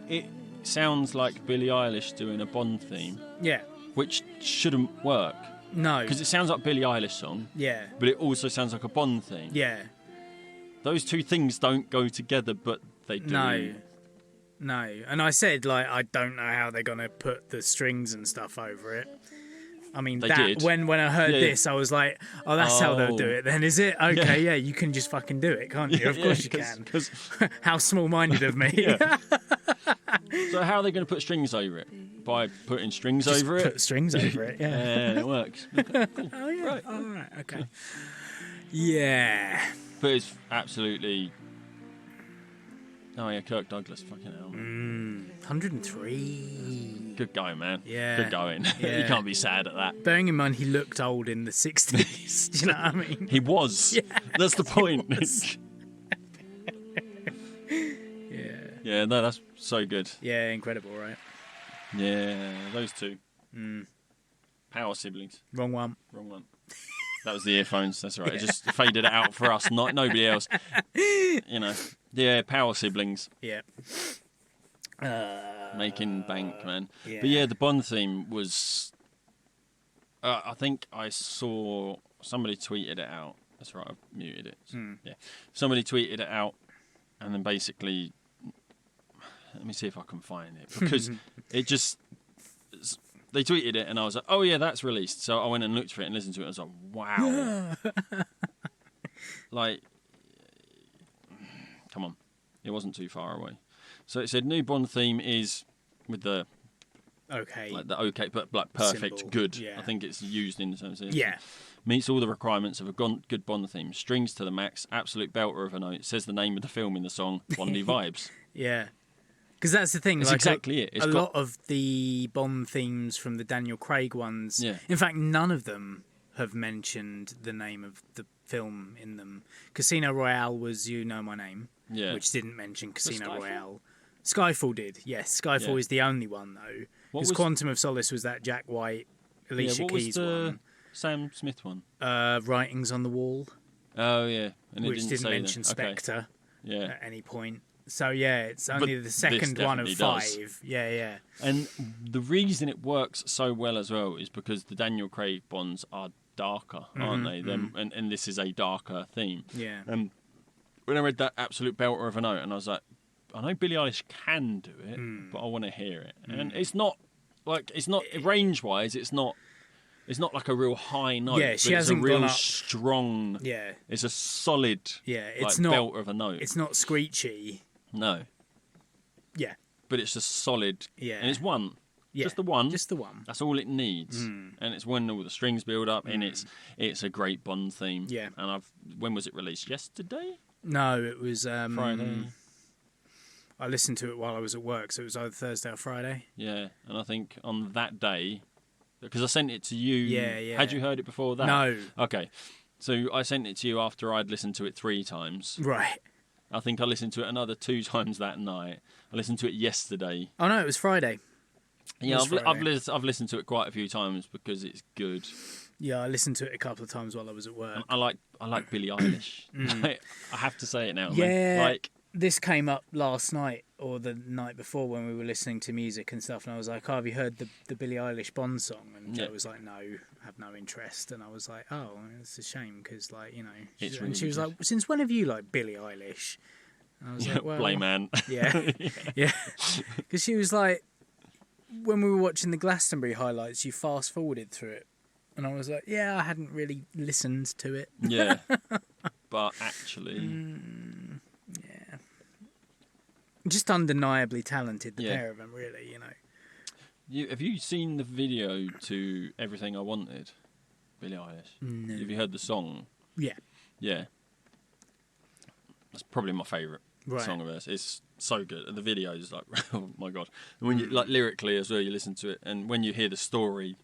it sounds like Billie Eilish doing a Bond theme. Yeah. Which shouldn't work. No. Because it sounds like a Billie Eilish song. Yeah. But it also sounds like a Bond theme. Yeah. Those two things don't go together, but they do. No. And I said, like, I don't know how they're going to put the strings and stuff over it I mean, They that did. when I heard this, I was like, oh, that's how they'll do it then, is it? Okay, yeah, you can just fucking do it, can't you? Of course you can. How small-minded of me. Yeah. So how are they going to put strings over it? By putting strings over it? Put strings over it, yeah. Yeah, it works. Cool. Oh, yeah. Right. All right, okay. Yeah. But it's absolutely... Oh, yeah, Kirk Douglas, fucking hell. 103. Good going, man. Yeah. Good going. Yeah. You can't be sad at that. Bearing in mind he looked old in the 60s. Do you know what I mean? He was. Yeah. That's the point. Yeah. Yeah, no, that's so good. Yeah, incredible, right? Yeah, those two. Power siblings. Wrong one. Wrong one. That was the earphones. That's all right. It just faded it out for us, not nobody else. You know. Yeah, power siblings. Yeah. Making bank, man. Yeah. But yeah, the Bond theme was... I think I saw... Somebody tweeted it out. That's right, I've muted it. Yeah. Somebody tweeted it out, and then basically... Let me see if I can find it. Because it just... They tweeted it, and I was like, oh yeah, that's released. So I went and looked for it and listened to it, and I was like, wow. Like... Come on. It wasn't too far away. So it said, new Bond theme is with the... Okay. Like the okay, but like perfect, Symbol, good. yeah. I think it's used in terms of... Yeah. Meets all the requirements of a good Bond theme. Strings to the max, absolute belter of a note. Says the name of the film in the song, Bondy Vibes. Yeah. Because that's the thing. It's like exactly it. It's a got- lot of the Bond themes from the Daniel Craig ones, Yeah. in fact, none of them have mentioned the name of the film in them. Casino Royale was You Know My Name, Yeah. which didn't mention Casino Skyfall? Royale. Skyfall did, yes. Skyfall Yeah. is the only one, though. What Because was- Quantum of Solace was that Jack White, Alicia what was Keys the Sam Smith one? one. Writings on the Wall, Oh, yeah. And it which didn't say mention that. Okay. Spectre Yeah. at any point. So, yeah, it's only the this second one of definitely 5. does. Yeah, yeah. And the reason it works so well as well is because the Daniel Craig Bonds are darker, aren't they? Them, and this is a darker theme. Yeah. When I read that absolute belter of a note, and I was like, I know Billie Eilish can do it, but I want to hear it. And it's not range-wise, it's not like a real high note. Yeah, she but hasn't it's a real gone up. strong. Yeah. It's a solid. Yeah, it's like, not belter of a note. It's not screechy. No, Yeah. but it's a solid. Yeah. And it's one. Yeah. Just the one. Just the one. That's all it needs, and it's when all the strings build up, and it's a great Bond theme. Yeah. And when was it released? Yesterday? No, it was Friday. I listened to it while I was at work, so it was either Thursday or Friday. Yeah, and I think on that day, because I sent it to you. Yeah, yeah. Had you heard it before that? No. Okay, so I sent it to you after I'd listened to it 3 times. Right. I think I listened to it another 2 times that night. I listened to it yesterday. Oh no, it was Friday. Yeah, was Friday. I've listened to it quite a few times because it's good. Yeah, I listened to it a couple of times while I was at work. I like Billie Eilish. I have to say it now. Yeah. Man. Like, This came up last night or the night before when we were listening to music and stuff, and I was like, "Oh, have you heard the Billie Eilish Bond song?" And Joe Yeah. was like, "No, have no interest." And I was like, "Oh, it's a shame because, like, you know." It's and really she was good. like, "Since when have you liked Billie Eilish?" And I was like, "Well, Blame man. yeah, yeah," because she was like, when we were watching the Glastonbury highlights, you fast forwarded through it, and I was like, "Yeah, I hadn't really listened to it." Yeah. But actually, Just undeniably talented, the Yeah. pair of them, really, you know. have you seen the video to Everything I Wanted, Billie Eilish? No. Have you heard the song? Yeah. Yeah. That's probably my favourite Right. song of hers. It's so good. The video is like, oh my god. And when you like lyrically as well, you listen to it, and when you hear the story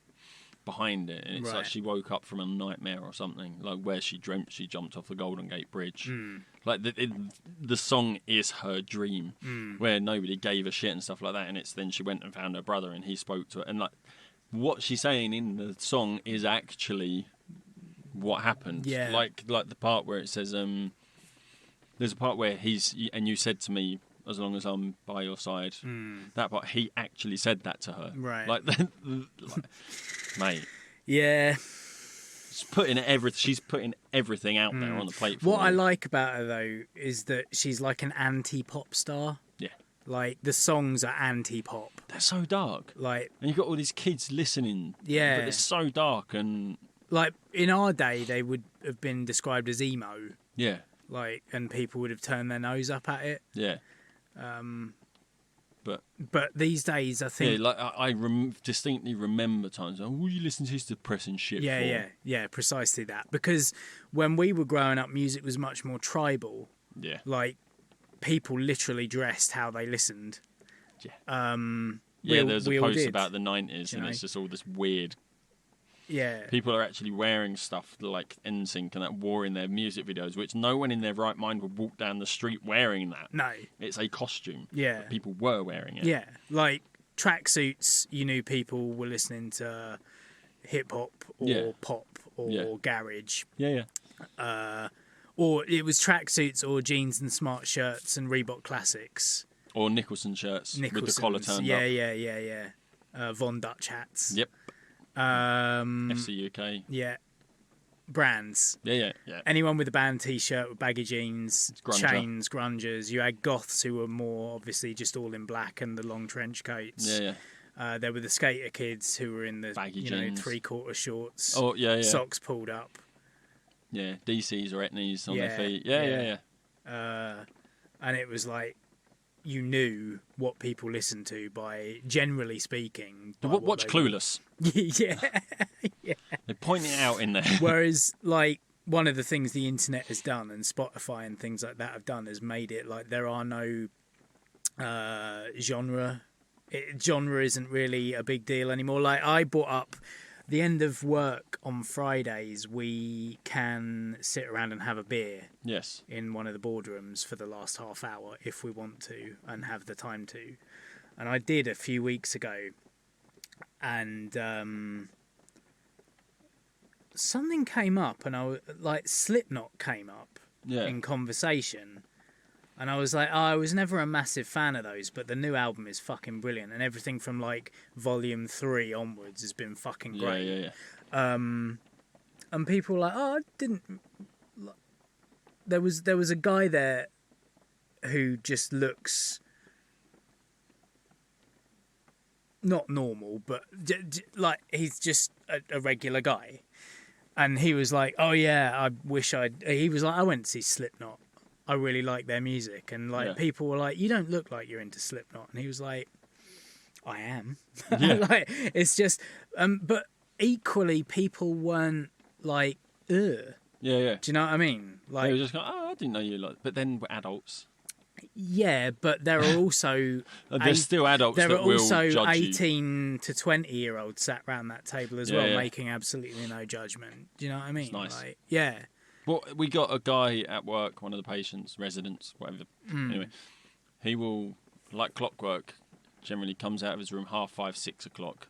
behind it, and it's like Right. she woke up from a nightmare or something, like where she dreamt she jumped off the Golden Gate Bridge. Like the song is her dream, where nobody gave a shit and stuff like that, and it's then she went and found her brother and he spoke to her, and like what she's saying in the song is actually what happened. Yeah. Like the part where it says there's a part where and you said to me, as long as I'm by your side. That part, he actually said that to her. Right. Like, mate, Yeah. she's putting everything out there on the plate for What you. I like about her, though, is that she's like an anti-pop star. Yeah. Like, the songs are anti-pop. They're so dark. Like, and you've got all these kids listening. Yeah. But they're so dark and... Like, in our day, they would have been described as emo. Yeah. Like, and people would have turned their nose up at it. Yeah. But these days, I think... Yeah, like, I distinctly remember times, oh, what are you listening to this depressing shit for? Yeah, precisely that. Because when we were growing up, music was much more tribal. Yeah. Like, people literally dressed how they listened. Yeah. There was a post about the 90s, and know? it's just all this weird... Yeah. People are actually wearing stuff like NSYNC and that wore in their music videos, which no one in their right mind would walk down the street wearing that. No. It's a costume. Yeah. But people were wearing it. Yeah. Like, tracksuits, you knew people were listening to hip-hop or pop or garage. Yeah. Or it was tracksuits or jeans and smart shirts and Reebok Classics. Or Nicholson shirts with the collar turned up. Yeah. Von Dutch hats. Yep. FC UK. Yeah. Brands. Yeah. Anyone with a band T-shirt with baggy jeans, Grunger. chains, grungers. You had goths who were more obviously just all in black and the long trench coats. Yeah. There were the skater kids who were in the baggy jeans, 3/4 shorts. Oh yeah. Socks pulled up. Yeah, DCs or etnies on Yeah, their feet. yeah. And it was like, you knew what people listened to by, generally speaking. by what Watch they Clueless. Yeah. They point it out in there. Whereas, like, one of the things the internet has done and Spotify and things like that have done has made it like there are no genre. Genre isn't really a big deal anymore. Like, I brought up the end of work on Fridays, we can sit around and have a beer. Yes. In one of the boardrooms for the last half hour if we want to and have the time to. And I did a few weeks ago. And something came up and Slipknot came up in conversation. And I was like, I was never a massive fan of those, but the new album is fucking brilliant. And everything from like Volume 3 onwards has been fucking great. Yeah. And people were like, I didn't... There was a guy there who just looks not normal, but like he's just a regular guy. And he was like, oh yeah, he was like, I went to see Slipknot. I really like their music. And like people were like, you don't look like you're into Slipknot. And he was like, I am. Yeah. Like, it's just, but equally people weren't like, ugh. Yeah. Do you know what I mean? Like, they were just going, I didn't know you like... But then we're adults. Yeah, but there are also... There's still adults that will judge you. There are also 18 to 20-year-olds sat around that table as well, making absolutely no judgment. Do you know what I mean? It's nice. Like, yeah. Well, we got a guy at work, one of the patients, residents, whatever. Anyway, he will, like clockwork, generally comes out of his room 5:30, 6 o'clock.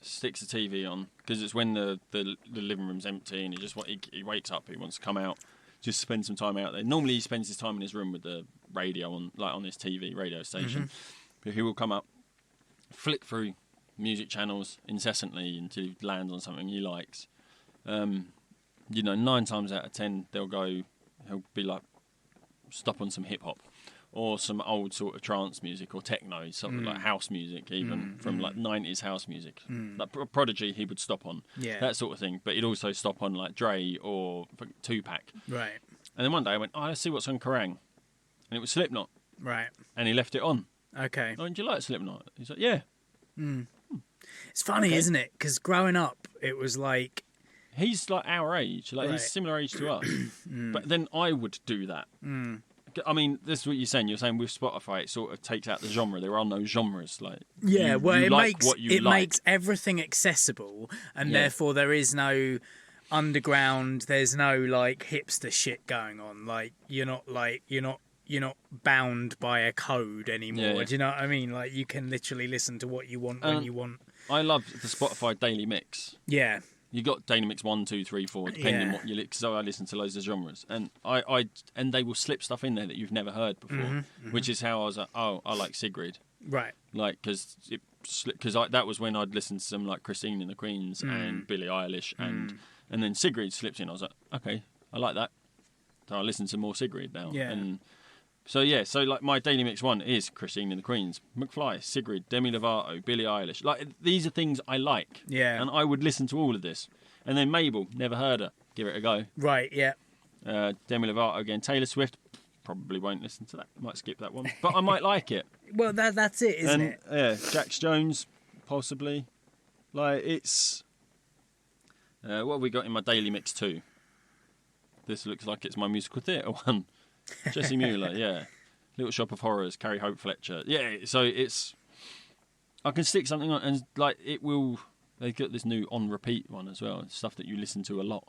Sticks the TV on because it's when the living room's empty and he wakes up. He wants to come out, just spend some time out there. Normally he spends his time in his room with the radio on his TV radio station. But he will come up, flick through music channels incessantly until he lands on something he likes. 9 times out of 10 he'll be like, stop on some hip hop. Or some old sort of trance music or techno, something like house music, even from like 90s house music. Like Prodigy, he would stop on that sort of thing. But he'd also stop on like Dre or Tupac. Right. And then one day I went, let's see what's on Kerrang! And it was Slipknot. Right. And he left it on. Okay. Oh, do you like Slipknot? He's like, yeah. It's funny, isn't it? Because growing up, it was like... He's like our age. Like he's similar age to us. But then I would do that. I mean, this is what you're saying. You're saying with Spotify, it sort of takes out the genre. There are no genres. Like, it makes everything accessible, and therefore there is no underground. There's no like hipster shit going on. Like you're not bound by a code anymore. Yeah. Do you know what I mean? Like you can literally listen to what you want when you want. I love the Spotify daily mix. Yeah. You got daily mix 1, 2, 3, 4, depending on what you listen. So I listen to loads of genres, and and they will slip stuff in there that you've never heard before, which is how I was like, I like Sigrid, right? Like because that was when I'd listened to some like Christine and the Queens and Billie Eilish, and then Sigrid slips in. I was like, okay, I like that. So I listen to more Sigrid now, and So like my Daily Mix 1 is Christine and the Queens, McFly, Sigrid, Demi Lovato, Billie Eilish. Like, these are things I like. Yeah. And I would listen to all of this. And then Mabel, never heard her. Give it a go. Right, yeah. Demi Lovato again. Taylor Swift, probably won't listen to that. Might skip that one. But I might like it. Well, that's it, isn't it? Yeah, Jax Jones, possibly. Like, it's... what have we got in my Daily Mix 2? This looks like it's my musical theatre one. Jesse Mueller, yeah. Little Shop of Horrors, Carrie Hope Fletcher. Yeah, so it's... I can stick something on and, like, it will... They've got this new on repeat one as well. Stuff that you listen to a lot.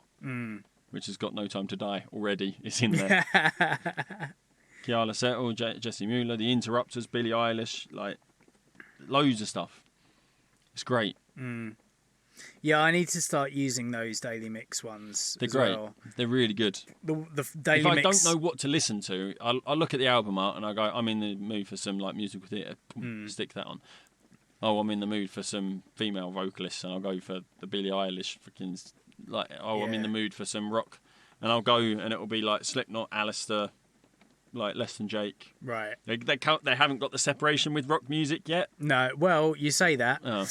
Which has got No Time to Die already. It's in there. Kiala Settle, Jesse Mueller, The Interrupters, Billie Eilish, like loads of stuff. It's great. Yeah, I need to start using those Daily Mix ones. They're great. Well. They're really good. The Daily if I Mix... don't know what to listen to, I look at the album art and I go, I'm in the mood for some like musical theatre. Stick that on. Oh, I'm in the mood for some female vocalists, and I'll go for the Billie Eilish freaking... Like, I'm in the mood for some rock, and I'll go, and it'll be like Slipknot, Alistair, like Less Than Jake. Right. They haven't got the separation with rock music yet. No. Well, you say that. Oh.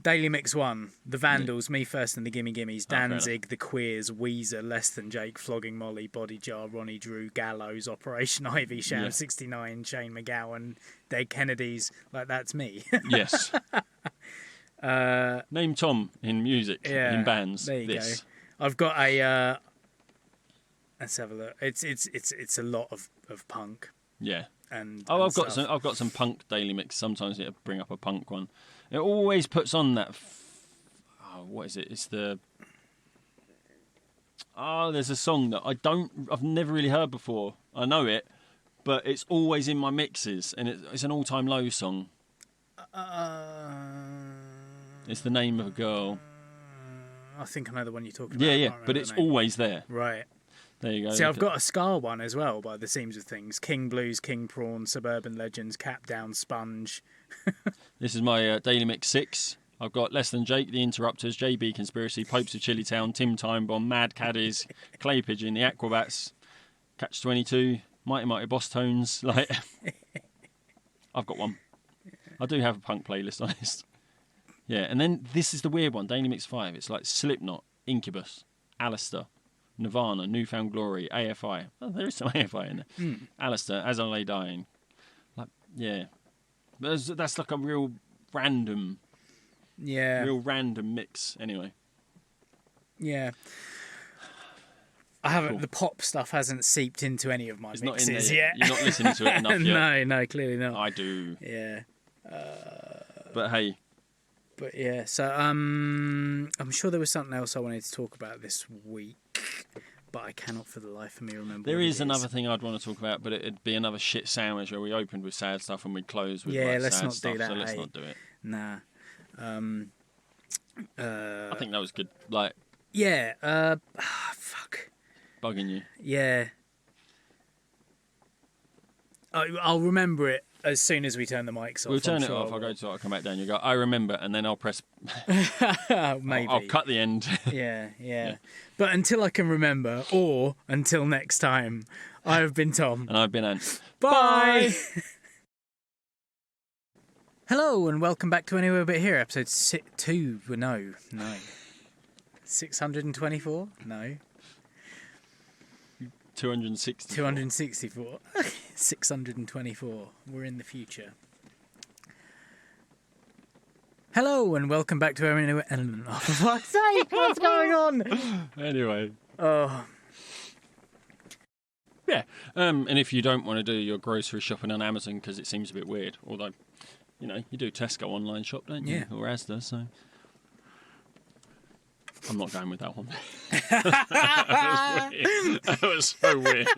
Daily Mix 1, The Vandals, Me First and the Gimme Gimmes, Danzig, The Queers, Weezer, Less Than Jake, Flogging Molly, Body Jar, Ronnie Drew, Gallows, Operation Ivy, Sham 69, Shane McGowan, Dead Kennedys. Like, that's me. Yes. Name Tom in music, in bands. There you go. I've got a... let's have a look. It's a lot of punk. Yeah. And I've stuff. got some punk Daily Mix. Sometimes it'll bring up a punk one. It always puts on that... what is it? It's the... there's a song that I've never really heard before. I know it, but it's always in my mixes, and it's an all-time low song. It's the name of a girl. I think I know the one you're talking about. Yeah, but it's always there. Right. There you go. See, I've got a ska one as well, by the seams of things. King Blues, King Prawn, Suburban Legends, Cap Down, Sponge. This is my Daily Mix 6. I've got Less Than Jake, The Interrupters, JB Conspiracy, Popes of Chili Town, Tim Time Bomb, Mad Caddies, Clay Pigeon, The Aquabats, Catch 22, Mighty Mighty Boss Tones. Like, I've got one. I do have a punk playlist on this. Yeah, and then this is the weird one, Daily Mix 5. It's like Slipknot, Incubus, Alistair, Nirvana, Newfound Glory, AFI. Oh, there is some AFI in there. Alistair, As I Lay Dying. Like, yeah. That's like a real random mix, anyway. Yeah. I haven't. Cool. The pop stuff hasn't seeped into any of my mixes not in there yet. You're not listening to it enough yet. No, clearly not. I do. Yeah. But hey. But yeah, so I'm sure there was something else I wanted to talk about this week, but I cannot for the life of me remember. There is another thing I'd want to talk about, but it'd be another shit sandwich where we opened with sad stuff and we'd close with let's sad not stuff. Do that, so let's not do it. Nah. I think that was good. Like. Yeah. Fuck. Bugging you. Yeah. I'll remember it as soon as we turn the mics off. We'll turn it off. I'll go to it. I'll come back down. You go, I remember, and then I'll press. Maybe. I'll cut the end. Yeah. But until I can remember, or until next time, I have been Tom. And I've been Ant. Bye! Hello, and welcome back to Anywhere But Here, episode 2. No. 624? No. 264. 264. 624. We're in the future. Hello, and welcome back to Anywhere... Oh, for fuck's sake, what's going on? Anyway. Oh. Yeah, and if you don't want to do your grocery shopping on Amazon because it seems a bit weird, although, you know, you do Tesco online shop, don't you? Yeah. Or Asda, so... I'm not going with that one. That was weird. That was so weird.